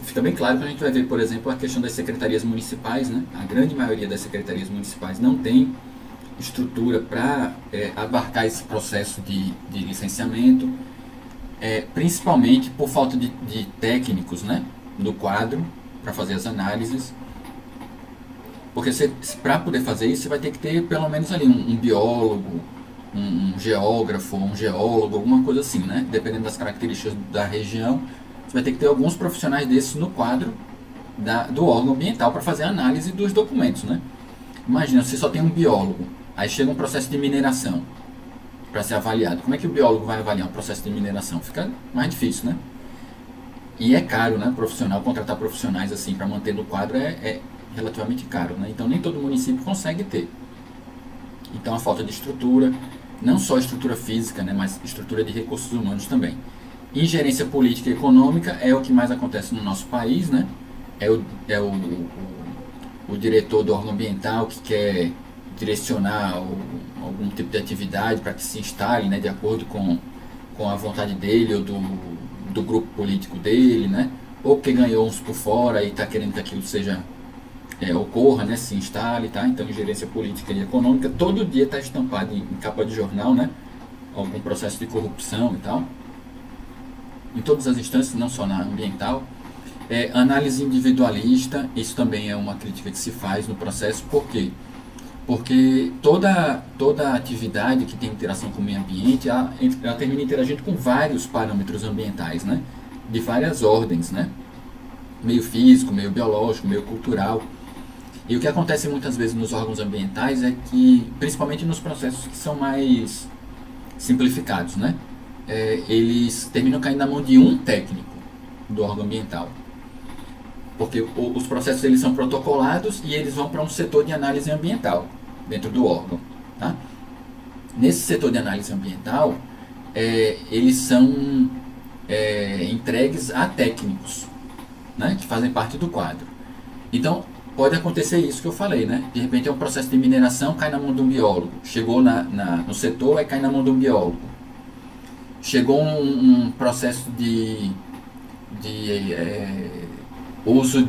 fica bem claro quando a gente vai ver, por exemplo, a questão das secretarias municipais, né? A grande maioria das secretarias municipais não tem estrutura para abarcar esse processo de licenciamento, principalmente por falta de técnicos, né, no quadro para fazer as análises. Porque para poder fazer isso, você vai ter que ter pelo menos ali um biólogo, um geógrafo, um geólogo, alguma coisa assim, né? Dependendo das características da região, você vai ter que ter alguns profissionais desses no quadro do órgão ambiental para fazer a análise dos documentos, né? Imagina, você só tem um biólogo, aí chega um processo de mineração para ser avaliado. Como é que o biólogo vai avaliar um processo de mineração? Fica mais difícil, né? E é caro, né? Contratar profissionais assim para manter no quadro é relativamente caro, né? Então nem todo município consegue ter. Então a falta de estrutura, não só estrutura física, né, mas estrutura de recursos humanos também. Ingerência política e econômica é o que mais acontece no nosso país, né? o diretor do órgão ambiental que quer direcionar algum tipo de atividade para que se instale, né, de acordo com a vontade dele ou do grupo político dele, né, ou porque ganhou uns por fora e está querendo que aquilo seja ocorra, né, se instale, tá? Então, gerência política e econômica, todo dia está estampado em capa de jornal, né, algum processo de corrupção e tal, em todas as instâncias, não só na ambiental. Análise individualista, isso também é uma crítica que se faz no processo, por quê? Porque toda atividade que tem interação com o meio ambiente, ela termina interagindo com vários parâmetros ambientais, né? De várias ordens, né? Meio físico, meio biológico, meio cultural. E o que acontece muitas vezes nos órgãos ambientais é que, principalmente nos processos que são mais simplificados, né? Eles terminam caindo na mão de um técnico do órgão ambiental. Porque os processos eles são protocolados e eles vão para um setor de análise ambiental dentro do órgão. Tá? Nesse setor de análise ambiental, eles são entregues a técnicos, né, que fazem parte do quadro. Então, pode acontecer isso que eu falei, né? De repente é um processo de mineração, cai na mão de um biólogo. Chegou no setor, aí cai na mão de um biólogo. Chegou um processo de uso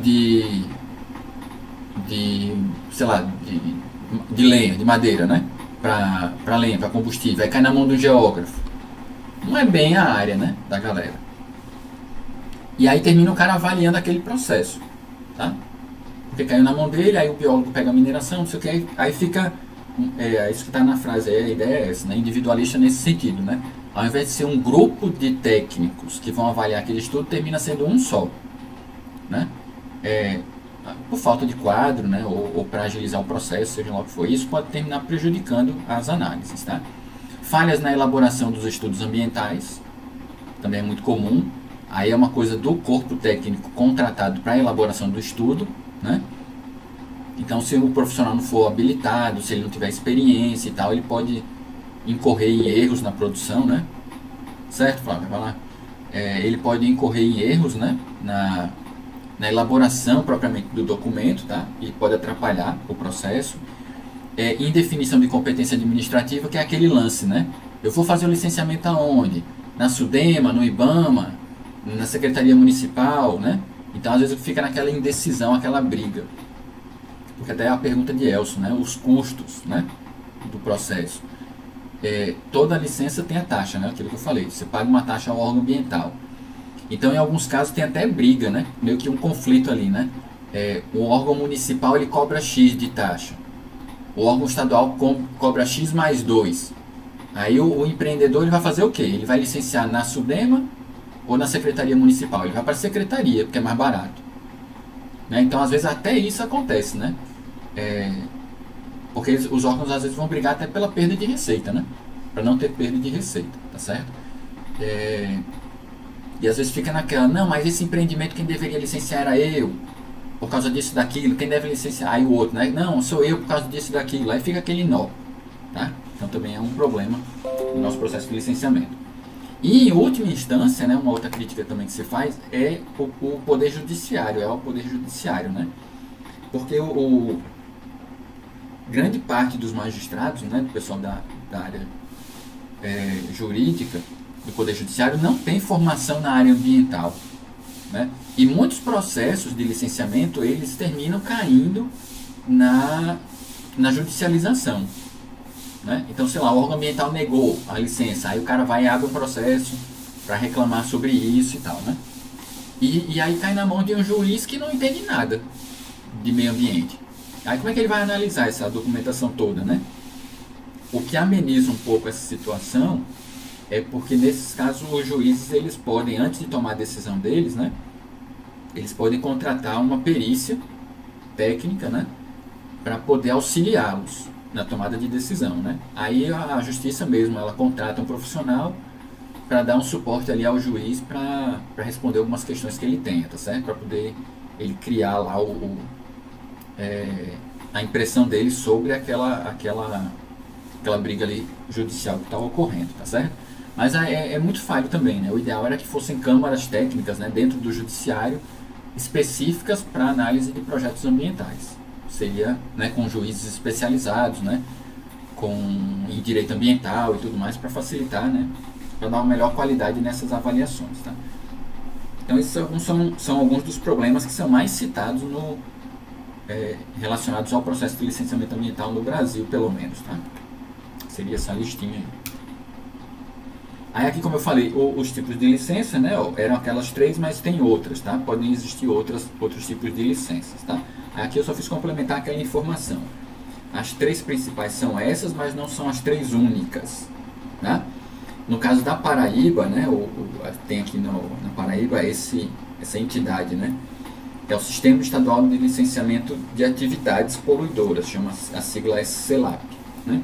sei lá, de lenha, de madeira, né? Para lenha, para combustível. Aí cai na mão do geógrafo. Não é bem a área, né, da galera. E aí termina o cara avaliando aquele processo, tá? Porque caiu na mão dele, aí o biólogo pega a mineração, não sei o que, aí fica... isso que está na frase, a ideia é essa, né? Individualista nesse sentido, né? Ao invés de ser um grupo de técnicos que vão avaliar aquele estudo, termina sendo um só, né? Por falta de quadro, né? Ou para agilizar o processo, seja lá o que for, isso pode terminar prejudicando as análises, tá? Falhas na elaboração dos estudos ambientais, também é muito comum. Aí é uma coisa do corpo técnico contratado para a elaboração do estudo, né? Então, se o profissional não for habilitado, se ele não tiver experiência e tal, ele pode incorrer em erros na produção, né? Certo, Flávio? Vai lá. Ele pode incorrer em erros, né? Na elaboração propriamente do documento, tá? E pode atrapalhar o processo. Indefinição de competência administrativa, que é aquele lance, né? Eu vou fazer o licenciamento aonde? Na SUDEMA, no IBAMA, na Secretaria Municipal, né? Então, às vezes, fica naquela indecisão, aquela briga. Porque até é a pergunta de Elcio, né? Os custos, né, do processo. Toda licença tem a taxa, né? Aquilo que eu falei. Você paga uma taxa ao órgão ambiental. Então, em alguns casos, tem até briga, né? Meio que um conflito ali, né? O órgão municipal, ele cobra X de taxa. O órgão estadual cobra X mais 2. Aí o empreendedor ele vai fazer o quê? Ele vai licenciar na SUDEMA ou na Secretaria Municipal? Ele vai para a Secretaria, porque é mais barato. Né? Então, às vezes, até isso acontece, né? Porque os órgãos, às vezes, vão brigar até pela perda de receita, né? Para não ter perda de receita, tá certo? E às vezes fica naquela, não, mas esse empreendimento quem deveria licenciar era eu, por causa disso, daquilo, quem deve licenciar? Aí o outro, né? Não, sou eu por causa disso, daquilo. Aí fica aquele nó, tá? Então também é um problema no nosso processo de licenciamento. E em última instância, né, uma outra crítica também que se faz é o poder judiciário, né? Porque grande parte dos magistrados, né, do pessoal da área jurídica, do poder judiciário, não tem formação na área ambiental, né? E muitos processos de licenciamento, eles terminam caindo na judicialização. Né? Então, sei lá, o órgão ambiental negou a licença, aí o cara vai e abre um processo para reclamar sobre isso e tal, né? E aí cai na mão de um juiz que não entende nada de meio ambiente. Aí como é que ele vai analisar essa documentação toda, né? O que ameniza um pouco essa situação é porque nesses casos os juízes eles podem, antes de tomar a decisão deles, né? Eles podem contratar uma perícia técnica, né? Para poder auxiliá-los na tomada de decisão, né? Aí a justiça mesmo, ela contrata um profissional para dar um suporte ali ao juiz para responder algumas questões que ele tenha, tá certo? Para poder ele criar lá a impressão dele sobre aquela briga ali judicial que está ocorrendo, tá certo? Mas é muito falho também, né? O ideal era que fossem câmaras técnicas, né, dentro do judiciário específicas para análise de projetos ambientais. Seria, né, com juízes especializados, né, em direito ambiental e tudo mais, para facilitar, né, para dar uma melhor qualidade nessas avaliações. Tá? Então, esses são alguns dos problemas que são mais citados relacionados ao processo de licenciamento ambiental no Brasil, pelo menos. Tá? Seria essa listinha aí. Aí aqui, como eu falei, os tipos de licença, né, eram aquelas 3, mas tem outras, tá? Podem existir outros tipos de licenças, tá? Aí aqui eu só fiz complementar aquela informação. As 3 principais são essas, mas não são as 3 únicas, tá? No caso da Paraíba, né, tem aqui na Paraíba essa entidade, né? É o Sistema Estadual de Licenciamento de Atividades Poluidoras, chama a sigla SCLAP, né?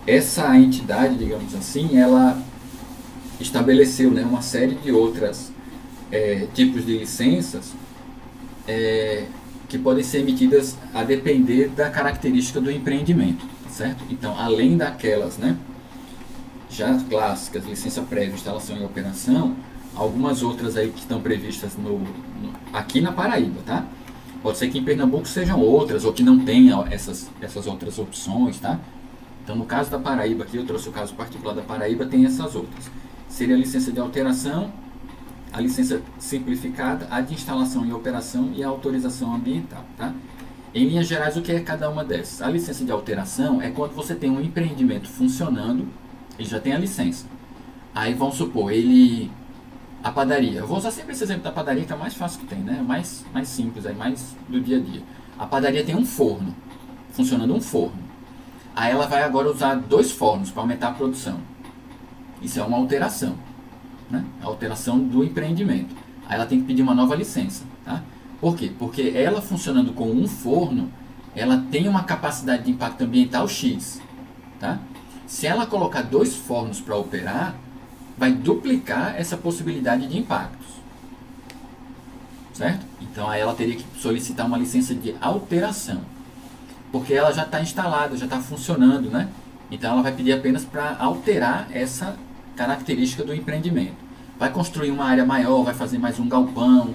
Essa entidade, digamos assim, ela estabeleceu, né, uma série de outras tipos de licenças que podem ser emitidas a depender da característica do empreendimento, certo? Então, além daquelas, né, já clássicas, licença prévia, instalação e operação, algumas outras aí que estão previstas aqui na Paraíba, tá? Pode ser que em Pernambuco sejam outras, ou que não tenham essas outras opções, tá? Então, no caso da Paraíba, aqui eu trouxe o caso particular da Paraíba, tem essas outras. Seria a licença de alteração, a licença simplificada, a de instalação e operação e a autorização ambiental, tá? Em linhas gerais, o que é cada uma dessas? A licença de alteração é quando você tem um empreendimento funcionando, ele já tem a licença. Aí, vamos supor, a padaria. Eu vou usar sempre esse exemplo da padaria, que é o mais fácil que tem, né? Mais simples, mais do dia a dia. A padaria tem um forno, funcionando um forno. Aí ela vai agora usar 2 fornos para aumentar a produção. Isso é uma alteração, né? A alteração do empreendimento. Aí ela tem que pedir uma nova licença, tá? Por quê? Porque ela funcionando com um forno, ela tem uma capacidade de impacto ambiental X, tá? Se ela colocar 2 fornos para operar, vai duplicar essa possibilidade de impactos, certo? Então aí ela teria que solicitar uma licença de alteração, porque ela já está instalada, já está funcionando, né? Então ela vai pedir apenas para alterar essa característica do empreendimento. Vai construir uma área maior, vai fazer mais um galpão,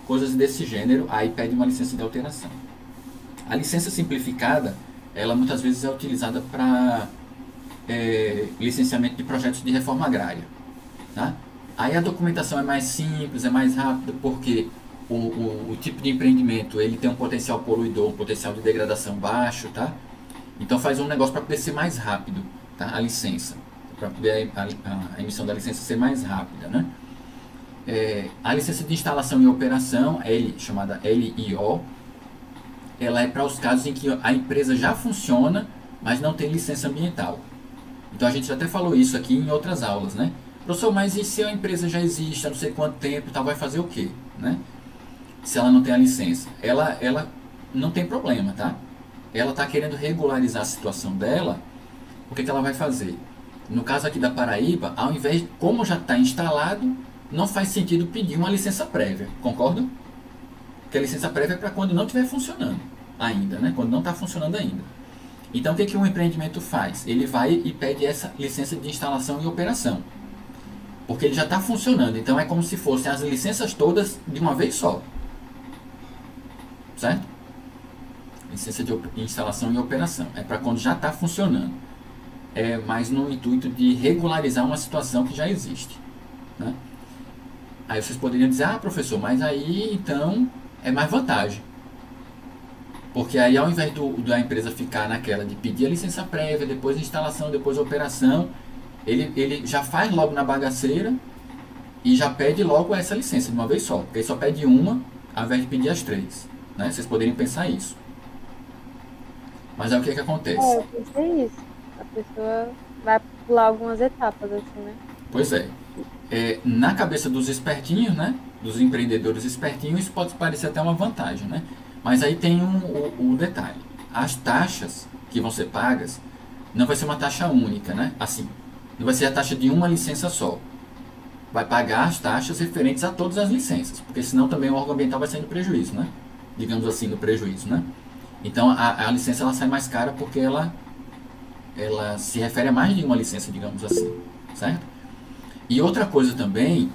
coisas desse gênero, aí pede uma licença de alteração. A licença simplificada, ela muitas vezes é utilizada para licenciamento de projetos de reforma agrária, tá? Aí a documentação é mais simples, é mais rápida, porque o tipo de empreendimento ele tem um potencial poluidor, um potencial de degradação baixo, tá? Então faz um negócio para poder ser mais rápido, tá? A licença, para poder a emissão da licença ser mais rápida, né? A licença de instalação e operação, chamada LIO, ela é para os casos em que a empresa já funciona, mas não tem licença ambiental. Então a gente já até falou isso aqui em outras aulas, né? Professor, mas e se a empresa já existe há não sei quanto tempo, vai fazer o quê, né? Se ela não tem a licença, ela não tem problema, tá? Ela está querendo regularizar a situação dela, o que ela vai fazer? No caso aqui da Paraíba, ao invés de, como já está instalado, não faz sentido pedir uma licença prévia, concorda? Porque a licença prévia é para quando não estiver funcionando ainda, né? Quando não está funcionando ainda. Então o que um empreendimento faz? Ele vai e pede essa licença de instalação e operação, porque ele já está funcionando. Então é como se fossem as licenças todas de uma vez só, certo? Licença de instalação e operação é para quando já está funcionando, mas no intuito de regularizar uma situação que já existe, né? Aí vocês poderiam dizer, professor, mas aí então é mais vantagem, porque aí ao invés da empresa ficar naquela de pedir a licença prévia, depois a instalação, depois a operação, ele já faz logo na bagaceira e já pede logo essa licença de uma vez só, porque ele só pede uma ao invés de pedir as 3, né? Vocês poderiam pensar isso. Mas aí o que acontece? Eu pensei isso. A pessoa vai pular algumas etapas, assim, né? Pois é. Na cabeça dos espertinhos, né? Dos empreendedores espertinhos, isso pode parecer até uma vantagem, né? Mas aí tem um detalhe. As taxas que vão ser pagas não vai ser uma taxa única, né? Assim, não vai ser a taxa de uma licença só. Vai pagar as taxas referentes a todas as licenças, porque senão também o órgão ambiental vai sair no prejuízo, né? Digamos assim, no prejuízo, né? Então a licença ela sai mais cara porque ela se refere a mais de uma licença, digamos assim, certo? E outra coisa também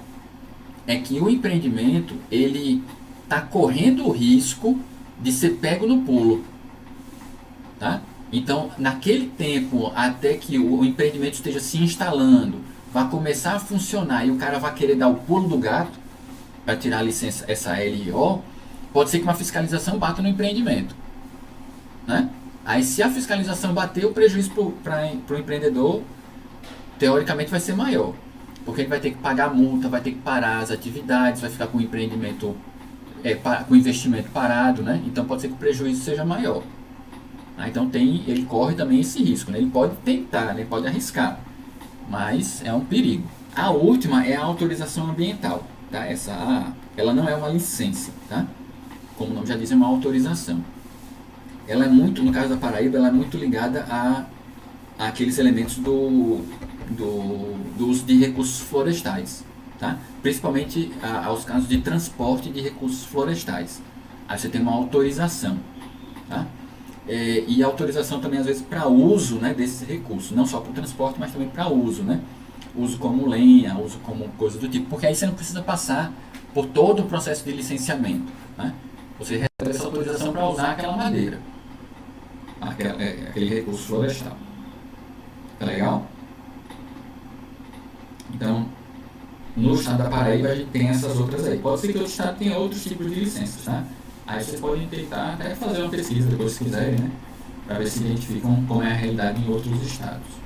é que o empreendimento, ele está correndo o risco de ser pego no pulo. Tá? Então, naquele tempo, até que o empreendimento esteja se instalando, vai começar a funcionar e o cara vai querer dar o pulo do gato para tirar a licença, essa LIO, pode ser que uma fiscalização bata no empreendimento. Né? Aí, se a fiscalização bater, o prejuízo para o empreendedor, teoricamente, vai ser maior. Porque ele vai ter que pagar multa, vai ter que parar as atividades, vai ficar com o empreendimento, com o investimento parado, né? Então, pode ser que o prejuízo seja maior. Então, ele corre também esse risco. Né? Ele pode tentar, ele pode arriscar, mas é um perigo. A última é a autorização ambiental. Tá? Ela não é uma licença, tá? Como o nome já diz, é uma autorização. Ela é muito, no caso da Paraíba, ela é muito ligada àqueles elementos do uso de recursos florestais, tá? Principalmente aos casos de transporte de recursos florestais. Aí você tem uma autorização, tá? E a autorização também às vezes para uso, né, desses recursos, não só para o transporte, mas também para uso, né? Uso como lenha, uso como coisa do tipo, porque aí você não precisa passar por todo o processo de licenciamento, né? Você recebe essa autorização para usar aquela madeira, aquele recurso florestal. Tá legal? Então, no estado da Paraíba a gente tem essas outras aí. Pode ser que outro estado tenha outros tipos de licenças, tá? Aí vocês podem tentar até fazer uma pesquisa depois se quiserem, né? Para ver se identificam como é a realidade em outros estados.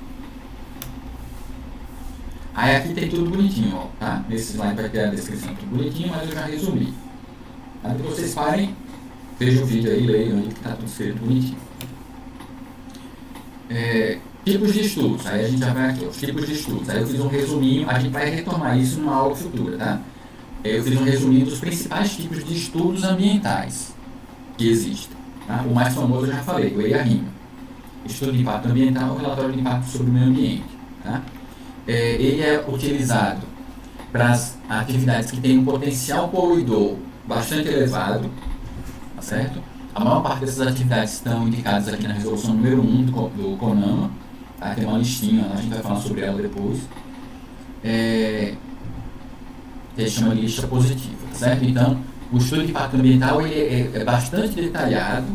Aí aqui tem tudo bonitinho, ó, tá? Nesse slide vai ter a descrição tudo bonitinho, mas eu já resumi. Aí depois vocês parem, vejam o vídeo aí, leiam aí que tá tudo escrito bonitinho. Tipos de estudos, aí a gente já vai aqui, os tipos de estudos. Aí eu fiz um resuminho, a gente vai retomar isso numa aula futura, tá? Eu fiz um resuminho dos principais tipos de estudos ambientais que existem. Tá? O mais famoso eu já falei, o EIA-RIMA. Estudo de impacto ambiental, relatório de impacto sobre o meio ambiente. Tá? Ele é utilizado para as atividades que têm um potencial poluidor bastante elevado, tá certo? A maior parte dessas atividades estão indicadas aqui na resolução número 1 do CONAMA. Tá? Tem uma listinha, a gente vai falar sobre ela depois. Que chama de lista positiva, tá certo? Então, o estudo de impacto ambiental ele é bastante detalhado,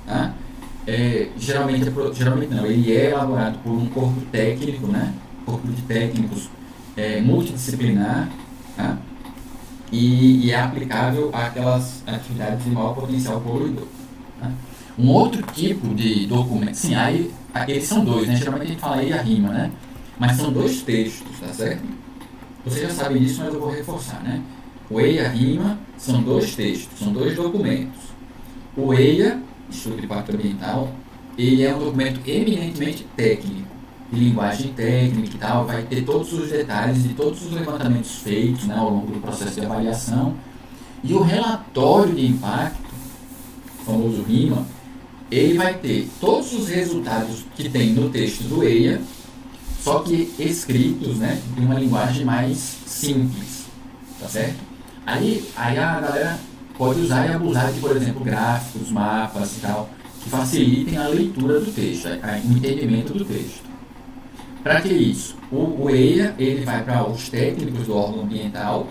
tá? Geralmente não, ele é elaborado por um corpo técnico, né? Corpo de técnicos multidisciplinar, tá? E é aplicável àquelas atividades de maior potencial poluidor. Tá? Um outro tipo de documento, sim, aí eles são dois, né? Geralmente a gente fala aí a rima, né? Mas são dois textos, tá certo? Vocês já sabem disso, mas eu vou reforçar, né? O EIA e a RIMA são dois textos, são dois documentos. O EIA, Estudo de Impacto Ambiental, ele é um documento eminentemente técnico, de linguagem técnica e tal, vai ter todos os detalhes de todos os levantamentos feitos, né, ao longo do processo de avaliação. E o relatório de impacto, o famoso RIMA, ele vai ter todos os resultados que tem no texto do EIA, só que escritos, né, em uma linguagem mais simples, tá certo? Aí a galera pode usar e abusar de, por exemplo, gráficos, mapas e tal, que facilitem a leitura do texto, o entendimento do texto. Para que isso? O EIA ele vai para os técnicos do órgão ambiental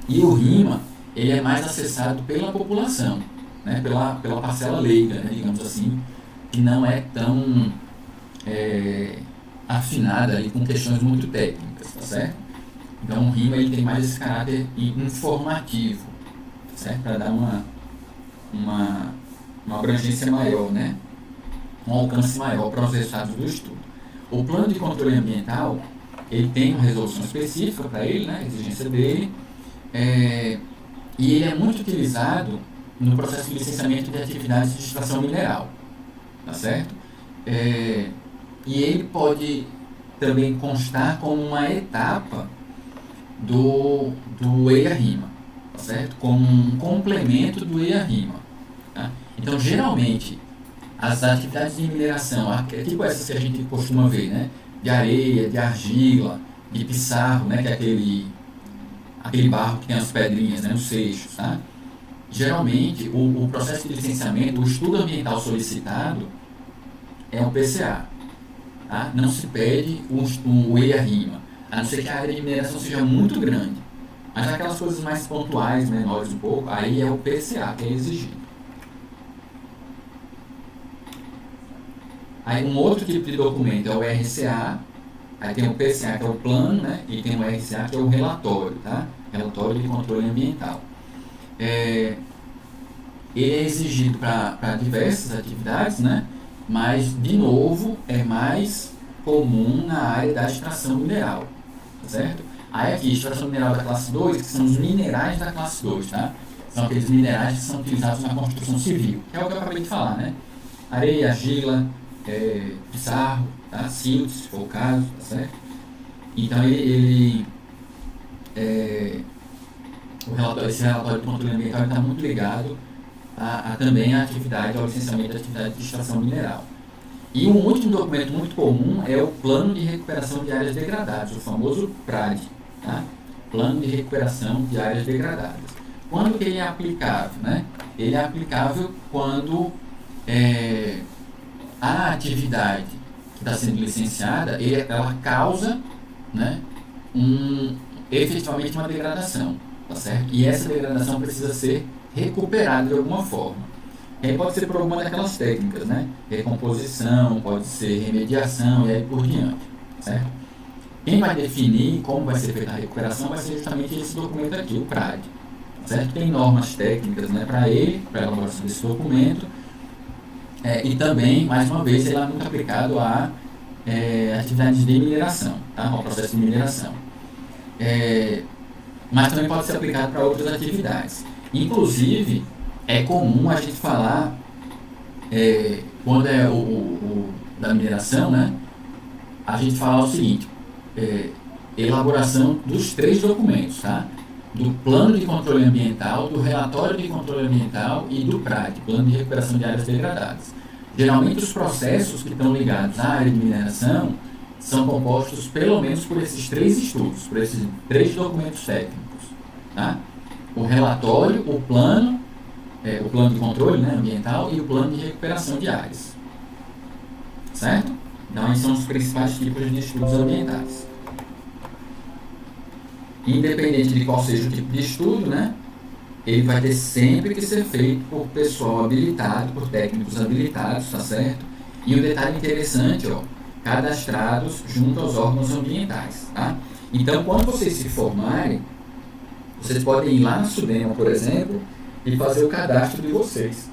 e o RIMA ele é mais acessado pela população, né, pela parcela leiga, né, digamos assim, que não é tão afinada ali com questões muito técnicas, tá certo? Então o RIMA ele tem mais esse caráter informativo, tá certo? Para dar uma abrangência maior, né? Um alcance maior para os resultados do estudo. O plano de controle ambiental ele tem uma resolução específica para ele, né? A exigência dele, e ele é muito utilizado no processo de licenciamento de atividades de extração mineral, tá certo? E ele pode também constar como uma etapa do EIA-RIMA, tá certo? Como um complemento do EIA-RIMA. Tá? Então, geralmente, as atividades de mineração, tipo essas que a gente costuma ver, né? De areia, de argila, de pissarro, né? Que é aquele barro que tem as pedrinhas, né? Os seixos, tá? Geralmente, o processo de licenciamento, o estudo ambiental solicitado é um PCA. Tá? Não se pede o EIA-RIMA, a não ser que a área de mineração seja muito grande. Mas aquelas coisas mais pontuais, menores um pouco, aí é o PCA que é exigido. Aí um outro tipo de documento é o RCA, aí tem o PCA que é o plano, né? E tem o RCA que é o relatório, tá? Relatório de controle ambiental. Ele é exigido para diversas atividades, né? Mas, de novo, é mais comum na área da extração mineral, tá certo? Aí aqui, extração mineral da classe 2, que são os minerais da classe 2, tá? São aqueles minerais que são utilizados na construção civil, que é o que eu acabei de falar, né? Areia, argila, pissarro, tá? Silt, se for o caso, tá certo? Então, esse relatório de controle ambiental está muito ligado também a atividade, ao licenciamento da atividade de extração mineral. E um último documento muito comum é o Plano de Recuperação de Áreas Degradadas, o famoso PRAD, tá? Plano de Recuperação de Áreas Degradadas. Quando que ele é aplicável, né? Ele é aplicável quando a atividade que está sendo licenciada, ela causa, né, efetivamente uma degradação, tá certo? E essa degradação precisa ser recuperada de alguma forma. Aí pode ser por alguma daquelas técnicas, né? Recomposição, pode ser remediação e aí por diante, certo? Quem vai definir como vai ser feita a recuperação vai ser justamente esse documento aqui, o PRAD, certo? Tem normas técnicas, né, para a elaboração desse documento, e também, mais uma vez, ele é muito aplicado a atividades de mineração, tá? Ao processo de mineração. Mas também pode ser aplicado para outras atividades. Inclusive, é comum a gente falar, quando é o da mineração, né, a gente fala o seguinte, elaboração dos 3 documentos, tá? Do plano de controle ambiental, do relatório de controle ambiental e do PRAD, plano de recuperação de áreas degradadas. Geralmente os processos que estão ligados à área de mineração são compostos pelo menos por esses 3 estudos, por esses 3 documentos técnicos, tá? O relatório, o plano de controle, né, ambiental e o plano de recuperação de áreas, certo? Então, esses são os principais tipos de estudos ambientais. Independente de qual seja o tipo de estudo, né, ele vai ter sempre que ser feito por pessoal habilitado, por técnicos habilitados, tá certo? E um detalhe interessante, ó, cadastrados junto aos órgãos ambientais, tá? Então, quando vocês se formarem, vocês podem ir lá na SUDEMA, por exemplo, e fazer o cadastro de vocês,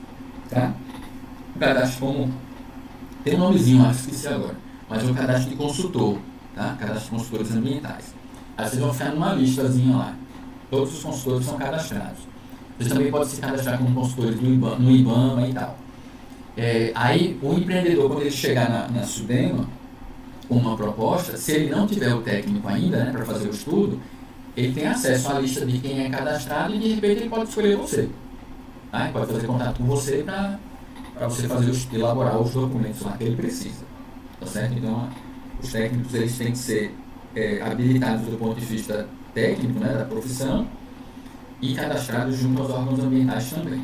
tá? O cadastro como... tem um nomezinho lá, esqueci agora, mas é o cadastro de consultor, tá? Cadastro de consultores ambientais. Aí vocês vão ficar numa listazinha lá. Todos os consultores são cadastrados. Vocês também podem se cadastrar como consultores no IBAMA e tal. Aí o empreendedor, quando ele chegar na SUDEMA com uma proposta, se ele não tiver o técnico ainda, né, para fazer o estudo, ele tem acesso à lista de quem é cadastrado e de repente ele pode escolher você. Tá? Ele pode fazer contato com você para você elaborar os documentos lá que ele precisa. Tá certo? Então, os técnicos eles têm que ser habilitados do ponto de vista técnico, né, da profissão, e cadastrados junto aos órgãos ambientais também.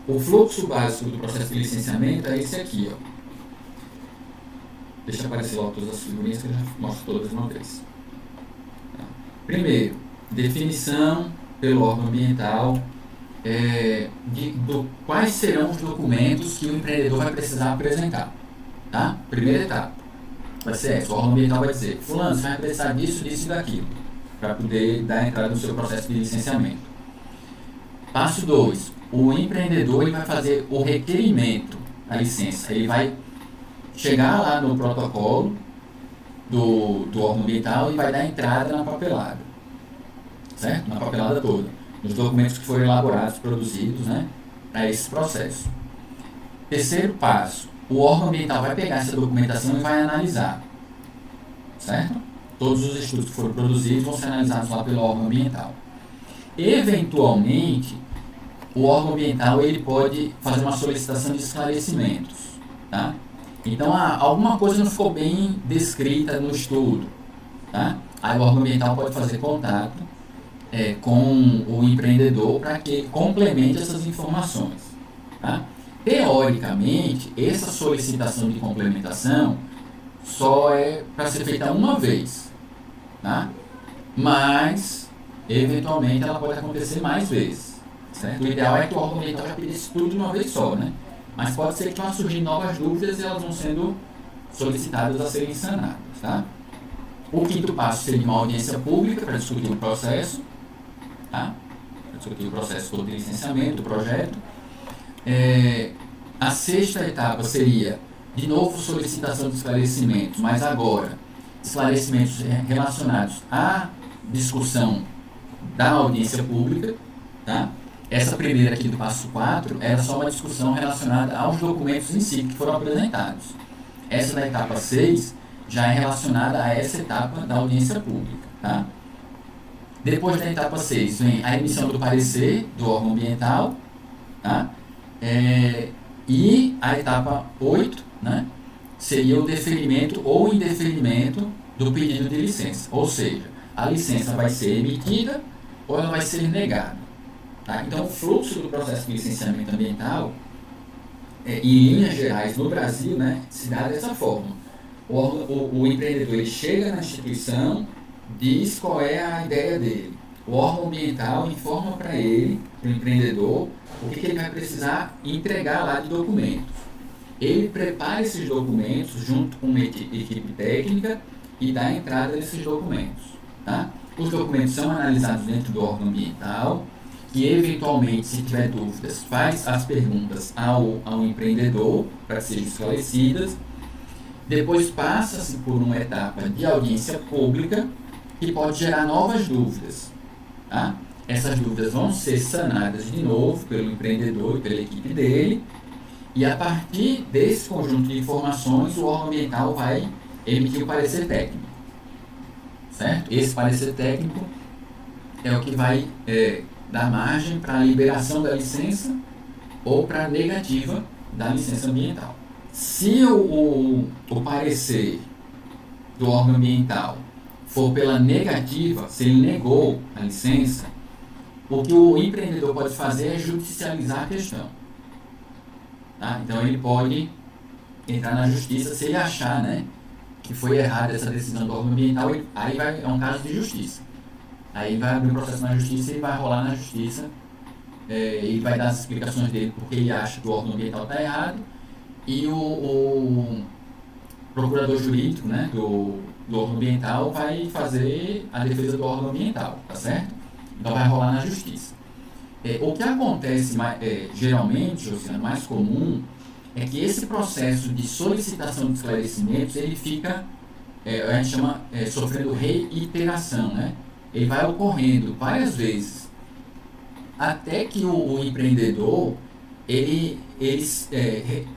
O fluxo básico do processo de licenciamento é esse aqui, ó. Deixa aparecer logo todas as figurinhas que eu já mostro todas de uma vez. Tá. Primeiro, definição pelo órgão ambiental quais serão os documentos que o empreendedor vai precisar apresentar. Tá? Primeira etapa vai ser essa. O órgão ambiental vai dizer: fulano, você vai precisar disso, disso e daquilo, para poder dar entrada no seu processo de licenciamento. Passo 2. O empreendedor ele vai fazer o requerimento da licença. Ele vai chegar lá no protocolo do órgão ambiental e vai dar entrada na papelada. Certo? Na papelada toda. Nos documentos que foram elaborados, produzidos, né, para esse processo. Terceiro passo. O órgão ambiental vai pegar essa documentação e vai analisar. Certo? Todos os estudos que foram produzidos vão ser analisados lá pelo órgão ambiental. Eventualmente, o órgão ambiental ele pode fazer uma solicitação de esclarecimentos. Tá? Então, alguma coisa não ficou bem descrita no estudo. Tá? Aí o órgão ambiental pode fazer contato com o empreendedor para que ele complemente essas informações. Tá? Teoricamente, essa solicitação de complementação só é para ser feita uma vez. Tá? mas eventualmente ela pode acontecer mais vezes, certo? O ideal é que o órgão ambiental já pedisse tudo de uma vez só, né? Mas pode ser que vão surgir novas dúvidas e elas vão sendo solicitadas a serem sanadas, tá? O quinto passo seria uma audiência pública para discutir o processo, tá? Para discutir o processo todo de licenciamento do projeto. A sexta etapa seria, de novo, solicitação de esclarecimentos, mas agora esclarecimentos relacionados à discussão da audiência pública, tá? Essa primeira aqui do passo 4 era só uma discussão relacionada aos documentos em si que foram apresentados. Essa da etapa 6 já é relacionada a essa etapa da audiência pública, tá? Depois da etapa 6 vem a emissão do parecer do órgão ambiental, tá? E a etapa 8, né, seria o deferimento ou indeferimento do pedido de licença. Ou seja, a licença vai ser emitida ou ela vai ser negada. Tá? Então, o fluxo do processo de licenciamento ambiental, em linhas gerais, no Brasil, né, se dá dessa forma. O empreendedor ele chega na instituição, diz qual é a ideia dele. O órgão ambiental informa para ele, para o empreendedor, o que ele vai precisar entregar lá de documentos. Ele prepara esses documentos junto com uma equipe técnica e dá entrada nesses documentos. Tá? Os documentos são analisados dentro do órgão ambiental, que eventualmente, se tiver dúvidas, faz as perguntas ao empreendedor para que sejam esclarecidas. Depois passa-se por uma etapa de audiência pública que pode gerar novas dúvidas. Tá? Essas dúvidas vão ser sanadas de novo pelo empreendedor e pela equipe dele, e a partir desse conjunto de informações o órgão ambiental vai emitir o parecer técnico. Certo? Esse parecer técnico é o que vai dar margem para a liberação da licença ou para a negativa da licença ambiental. Se o parecer do órgão ambiental for pela negativa, se ele negou a licença, o que o empreendedor pode fazer é judicializar a questão. Tá? Então ele pode entrar na justiça se ele achar, né, que foi errada essa decisão do órgão ambiental, aí é um caso de justiça. Aí vai abrir um processo na justiça e ele vai rolar na justiça, ele vai dar as explicações dele porque ele acha que o órgão ambiental está errado, e o procurador jurídico, né, do órgão ambiental vai fazer a defesa do órgão ambiental, tá certo? Então vai rolar na justiça. O que acontece geralmente, Josiane, mais comum, é que esse processo de solicitação de esclarecimentos, ele fica, a gente chama, sofrendo reiteração, né? Ele vai ocorrendo várias vezes, até que o empreendedor, ele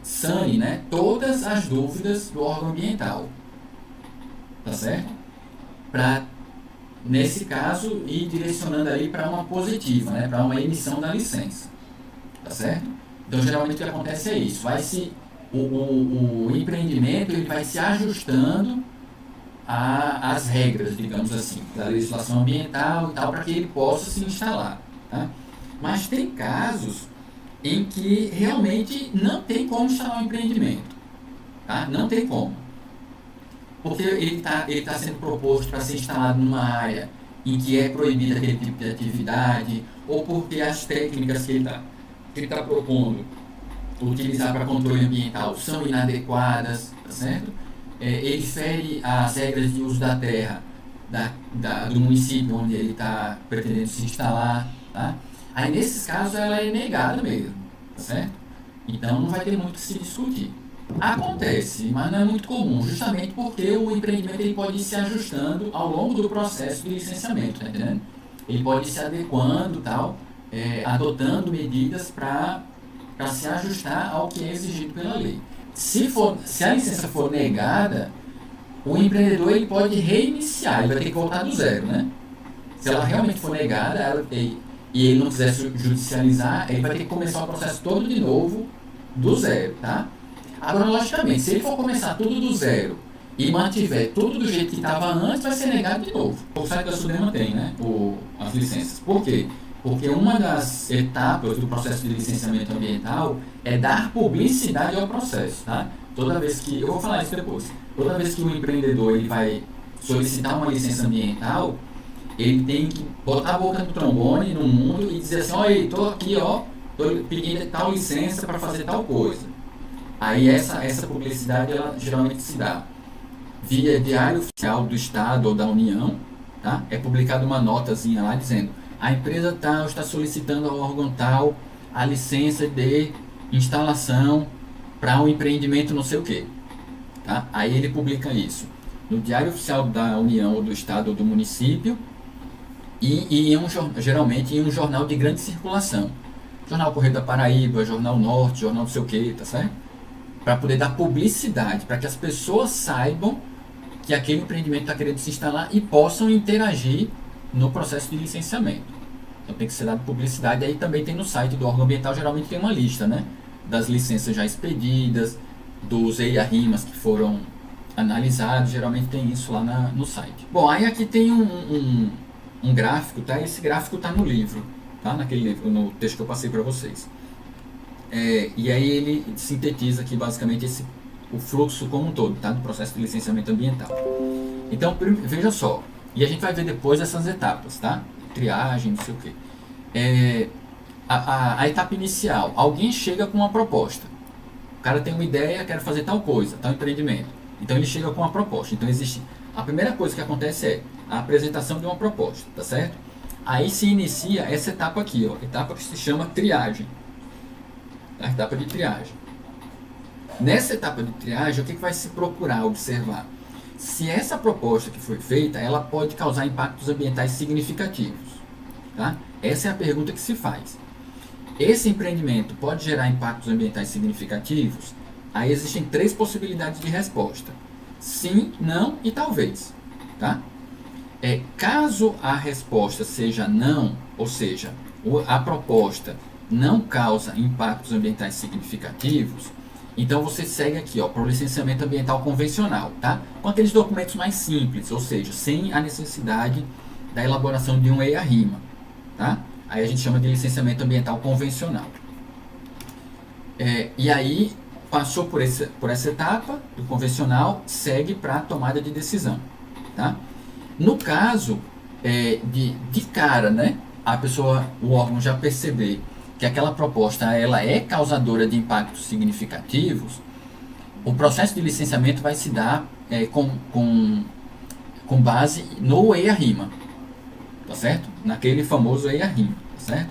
sane, né, todas as dúvidas do órgão ambiental, tá certo? Para, nesse caso, ir direcionando ali para uma positiva, né, para uma emissão da licença, tá certo? Então, geralmente o que acontece é isso, o empreendimento ele vai se ajustando às regras, digamos assim, da legislação ambiental e tal, para que ele possa se instalar, tá? Mas tem casos em que realmente não tem como instalar um empreendimento, tá? Não tem como. Porque ele tá sendo proposto para ser instalado numa área em que é proibida aquele tipo de atividade, ou porque as técnicas que ele está propondo utilizar para controle ambiental são inadequadas, tá certo? Ele fere as regras de uso da terra do município onde ele está pretendendo se instalar, tá? Aí nesses casos ela é negada mesmo, tá certo? Então não vai ter muito o que se discutir. Acontece, mas não é muito comum, justamente porque o empreendimento ele pode ir se ajustando ao longo do processo de licenciamento, tá entendendo? Ele pode ir se adequando, tal, adotando medidas para se ajustar ao que é exigido pela lei. Se a licença for negada, o empreendedor ele pode reiniciar, ele vai ter que voltar do zero, né? Se ela realmente for negada e ele não quiser judicializar, ele vai ter que começar o processo todo de novo, do zero, tá? Agora, logicamente, se ele for começar tudo do zero e mantiver tudo do jeito que estava antes, vai ser negado de novo. O site da SUDEMA tem, né, as licenças. Por quê? Porque uma das etapas do processo de licenciamento ambiental é dar publicidade ao processo, tá? Toda vez que, eu vou falar isso depois, toda vez que o empreendedor ele vai solicitar uma licença ambiental, ele tem que botar a boca no trombone no mundo e dizer assim, olha, estou aqui, ó, estou pedindo tal licença para fazer tal coisa. Aí essa publicidade, ela geralmente se dá via diário oficial do Estado ou da União, tá? É publicada uma notazinha lá dizendo, a empresa tal está solicitando ao órgão tal a licença de instalação para um empreendimento não sei o que. Tá? Aí ele publica isso no Diário Oficial da União, ou do Estado, ou do município, e geralmente em um jornal de grande circulação. Jornal Correio da Paraíba, Jornal Norte, Jornal não sei o que, tá certo? Para poder dar publicidade, para que as pessoas saibam que aquele empreendimento está querendo se instalar e possam interagir no processo de licenciamento. Então tem que ser dado publicidade. Aí também tem no site do órgão ambiental, geralmente tem uma lista, né, das licenças já expedidas, dos EIA-RIMAs que foram analisados, geralmente tem isso lá no site. Bom, aí aqui tem um gráfico, tá? Esse gráfico está no livro, tá? Naquele livro, no texto que eu passei para vocês. E aí ele sintetiza aqui basicamente o fluxo como um todo, tá? Do processo de licenciamento ambiental. Então, veja só, e a gente vai ver depois essas etapas, tá? Triagem, não sei o que. A etapa inicial, alguém chega com uma proposta. O cara tem uma ideia, quer fazer tal coisa, tal empreendimento. Então ele chega com uma proposta. Então existe, a primeira coisa que acontece é a apresentação de uma proposta, tá certo? Aí se inicia essa etapa aqui, ó, etapa que se chama triagem. A etapa de triagem. Nessa etapa de triagem, o que vai se procurar observar? Se essa proposta que foi feita, ela pode causar impactos ambientais significativos, tá? Essa é a pergunta que se faz. Esse empreendimento pode gerar impactos ambientais significativos? Aí existem 3 possibilidades de resposta: sim, não e talvez, tá? Caso a resposta seja não, ou seja, a proposta não causa impactos ambientais significativos, então você segue aqui, ó, para o licenciamento ambiental convencional, tá? Com aqueles documentos mais simples, ou seja, sem a necessidade da elaboração de um EIA-RIMA, tá? Aí a gente chama de licenciamento ambiental convencional. E aí, passou por essa etapa do convencional, segue para a tomada de decisão, tá? No caso de cara, né, o órgão já perceber que aquela proposta ela é causadora de impactos significativos, o processo de licenciamento vai se dar com base no EIA-RIMA, tá certo? Naquele famoso EIA-RIMA, tá certo?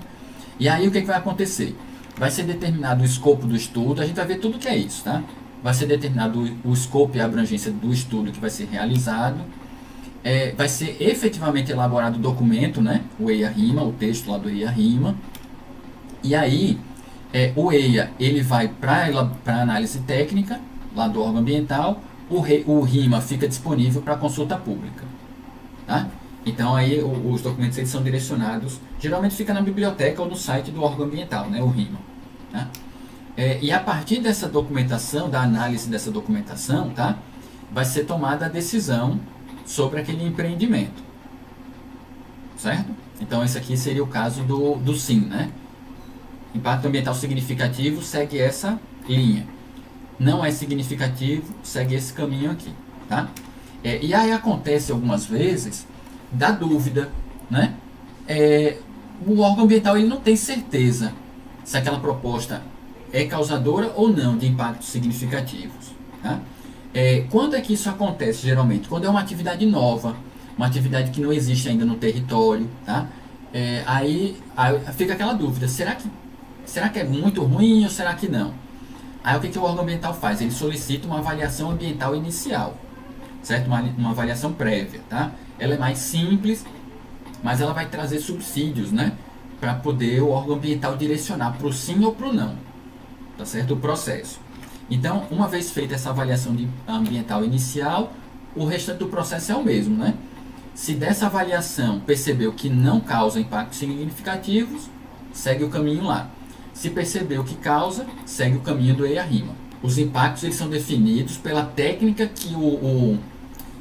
E aí o que vai acontecer? Vai ser determinado o escopo do estudo, a gente vai ver tudo que é isso, tá? Vai ser determinado o escopo e a abrangência do estudo que vai ser realizado, vai ser efetivamente elaborado o documento, né? O EIA-RIMA, o texto lá do EIA-RIMA, e aí o EIA ele vai para análise técnica lá do órgão ambiental, o RIMA fica disponível para consulta pública, tá? Então aí os documentos eles são direcionados, geralmente fica na biblioteca ou no site do órgão ambiental, né, o RIMA, tá? E a partir dessa documentação, da análise dessa documentação, tá, vai ser tomada a decisão sobre aquele empreendimento, certo? Então esse aqui seria o caso do sim, né? Impacto ambiental significativo segue essa linha. Não é significativo, segue esse caminho aqui, tá? E aí acontece algumas vezes da dúvida, né? O órgão ambiental ele não tem certeza se aquela proposta é causadora ou não de impactos significativos, tá? Quando é que isso acontece geralmente? Quando é uma atividade nova, uma atividade que não existe ainda no território, tá? Aí fica aquela dúvida, será que é muito ruim ou será que não? Aí o que o órgão ambiental faz? Ele solicita uma avaliação ambiental inicial, certo? Uma avaliação prévia, tá? Ela é mais simples, mas ela vai trazer subsídios, né? Para poder o órgão ambiental direcionar para o sim ou para o não, tá certo? O processo. Então, uma vez feita essa avaliação ambiental inicial, o restante do processo é o mesmo, né? Se dessa avaliação percebeu que não causa impactos significativos, segue o caminho lá. Se percebeu que causa, segue o caminho do EIA-RIMA. Os impactos eles são definidos pela técnica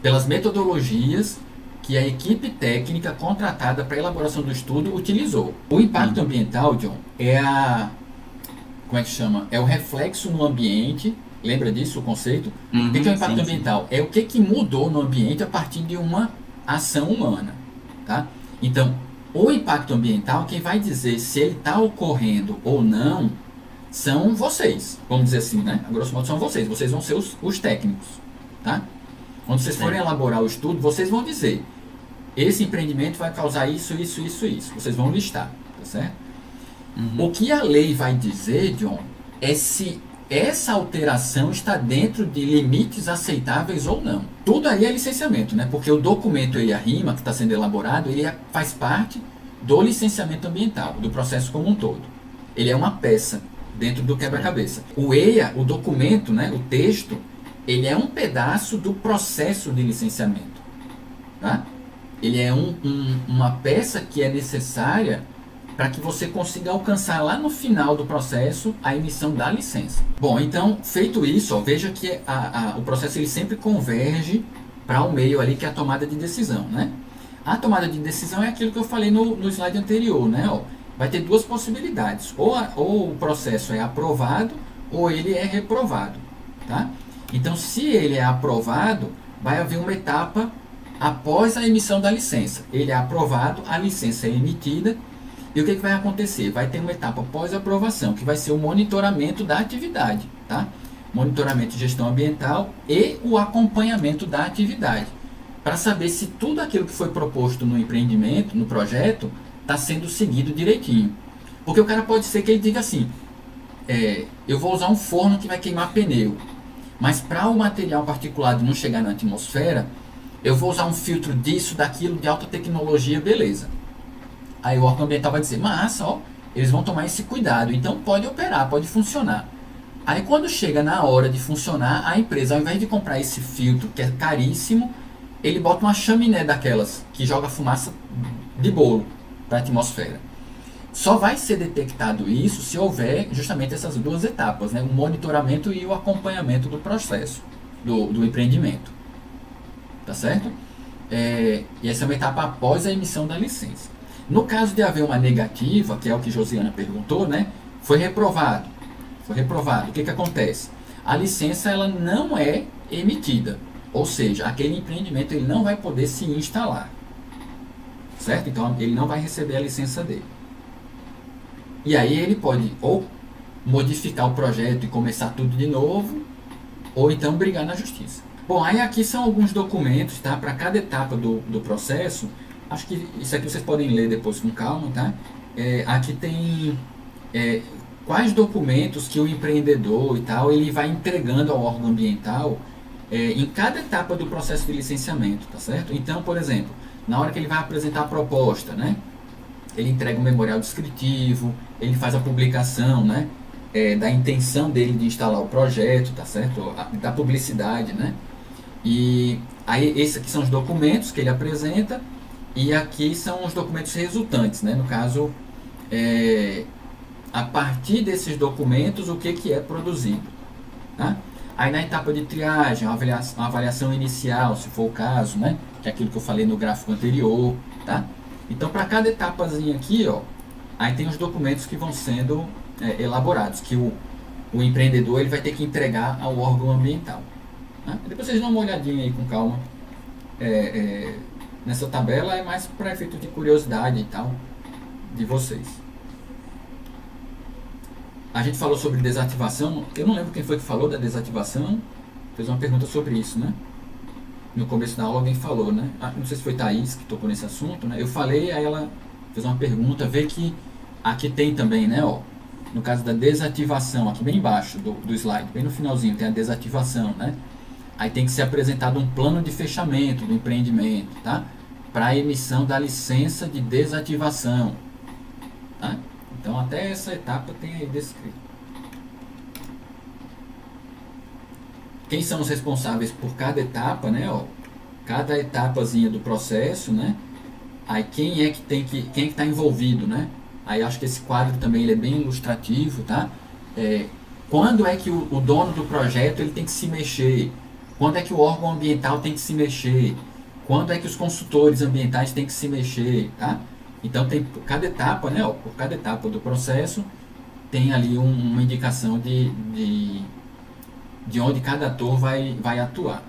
pelas metodologias que a equipe técnica contratada para a elaboração do estudo utilizou. O impacto ambiental, John, como é que chama? É o reflexo no ambiente. Lembra disso, o conceito? O que é o impacto ambiental? É o que mudou no ambiente a partir de uma ação humana, tá? Então, o impacto ambiental, quem vai dizer se ele está ocorrendo ou não, são vocês, vamos dizer assim, né? A grosso modo são vocês vão ser os técnicos, tá? Quando vocês forem elaborar o estudo, vocês vão dizer, esse empreendimento vai causar isso, isso, isso, isso. Vocês vão listar, tá certo? O que a lei vai dizer, John, é se essa alteração está dentro de limites aceitáveis ou não. Tudo aí é licenciamento, né? Porque o documento e a RIMA que está sendo elaborado, ele faz parte do licenciamento ambiental, do processo como um todo. Ele é uma peça dentro do quebra-cabeça. O EIA, o documento, né, o texto, ele é um pedaço do processo de licenciamento, tá? Ele é uma peça que é necessária para que você consiga alcançar lá no final do processo a emissão da licença. Bom, então, feito isso, ó, veja que o processo ele sempre converge para um meio ali que é a tomada de decisão, né? A tomada de decisão é aquilo que eu falei no slide anterior, né? Ó, vai ter duas possibilidades, ou o processo é aprovado ou ele é reprovado, tá? Então, se ele é aprovado, vai haver uma etapa após a emissão da licença. Ele é aprovado, a licença é emitida. E o que vai acontecer? Vai ter uma etapa pós-aprovação, que vai ser o monitoramento da atividade, tá? Monitoramento de gestão ambiental e o acompanhamento da atividade, para saber se tudo aquilo que foi proposto no empreendimento, no projeto, está sendo seguido direitinho. Porque o cara pode ser que ele diga assim, eu vou usar um forno que vai queimar pneu, mas para o material particulado não chegar na atmosfera, eu vou usar um filtro disso, daquilo, de alta tecnologia, beleza. Aí o órgão ambiental vai dizer, massa, ó, eles vão tomar esse cuidado, então pode operar, pode funcionar. Aí quando chega na hora de funcionar, a empresa, ao invés de comprar esse filtro, que é caríssimo, ele bota uma chaminé daquelas, que joga fumaça de bolo para a atmosfera. Só vai ser detectado isso se houver justamente essas duas etapas, né? O monitoramento e o acompanhamento do processo, do empreendimento. Tá certo? E essa é uma etapa após a emissão da licença. No caso de haver uma negativa, que é o que Josiana perguntou, né? Foi reprovado. Foi reprovado. O que acontece? A licença ela não é emitida. Ou seja, aquele empreendimento ele não vai poder se instalar. Certo? Então ele não vai receber a licença dele. E aí ele pode ou modificar o projeto e começar tudo de novo, ou então brigar na justiça. Bom, aí aqui são alguns documentos, tá? Para cada etapa do processo. Acho que isso aqui vocês podem ler depois com calma, tá? Aqui tem quais documentos que o empreendedor e tal, ele vai entregando ao órgão ambiental em cada etapa do processo de licenciamento, tá certo? Então, por exemplo, na hora que ele vai apresentar a proposta, né? Ele entrega um memorial descritivo, ele faz a publicação, né? Da intenção dele de instalar o projeto, tá certo? Da publicidade, né? E aí esses aqui são os documentos que ele apresenta e aqui são os documentos resultantes, né? No caso, a partir desses documentos, o que é produzido, tá? Aí na etapa de triagem, uma avaliação inicial, se for o caso, né? Que é aquilo que eu falei no gráfico anterior, tá? Então, para cada etapazinha aqui, ó, aí tem os documentos que vão sendo elaborados, que o empreendedor ele vai ter que entregar ao órgão ambiental. Né? Depois vocês dão uma olhadinha aí com calma. Nessa tabela é mais para efeito de curiosidade e tal, de vocês. A gente falou sobre desativação, eu não lembro quem foi que falou da desativação, fez uma pergunta sobre isso, né? No começo da aula alguém falou, né? Não sei se foi Thaís que tocou nesse assunto, né? Eu falei, aí ela fez uma pergunta, vê que aqui tem também, né? Ó, no caso da desativação, aqui bem embaixo do slide, bem no finalzinho, tem a desativação, né? Aí tem que ser apresentado um plano de fechamento do empreendimento, tá? Para a emissão da licença de desativação, tá? Então até essa etapa tem aí descrito. Quem são os responsáveis por cada etapa, né? Ó, cada etapazinha do processo, né? Aí quem é que está envolvido, né? Aí acho que esse quadro também ele é bem ilustrativo, tá? Quando é que o dono do projeto ele tem que se mexer? Quando é que o órgão ambiental tem que se mexer? Quando é que os consultores ambientais têm que se mexer, tá? Então tem cada etapa, né? Ó, por cada etapa do processo tem ali uma indicação de onde cada ator vai atuar.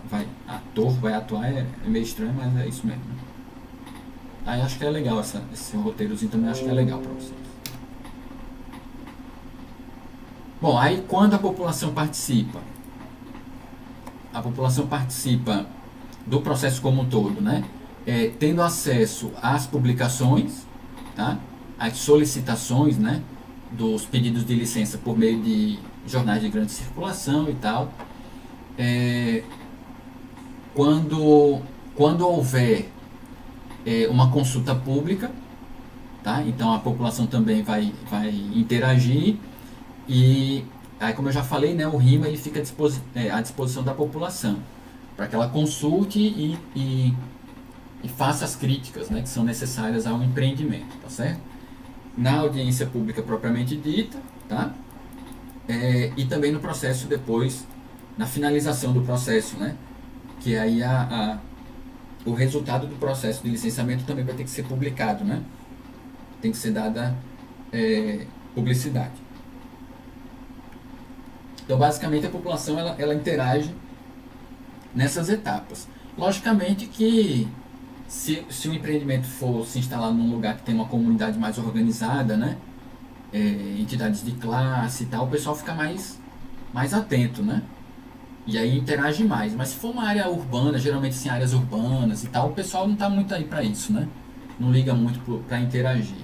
Ator vai atuar é meio estranho, mas é isso mesmo. Aí acho que é legal esse roteirozinho também, acho que é legal para vocês. Bom, aí quando a população participa? A população participa do processo como um todo, né? Tendo acesso às publicações, tá? Às solicitações, né? Dos pedidos de licença por meio de jornais de grande circulação e tal. Quando houver uma consulta pública, tá? Então a população também vai interagir e aí, como eu já falei, né, o RIMA ele fica à disposição da população para que ela consulte e faça as críticas, né, que são necessárias ao empreendimento, tá certo? Na audiência pública propriamente dita, tá? E também no processo depois, na finalização do processo, né? Que aí o resultado do processo de licenciamento também vai ter que ser publicado, né? Tem que ser dada publicidade. Então, basicamente, a população ela interage nessas etapas. Logicamente que se o empreendimento for se instalar num lugar que tem uma comunidade mais organizada, né? Entidades de classe e tal, o pessoal fica mais atento, né? E aí interage mais. Mas se for uma área urbana, geralmente em áreas urbanas e tal, o pessoal não está muito aí para isso, né? Não liga muito para interagir.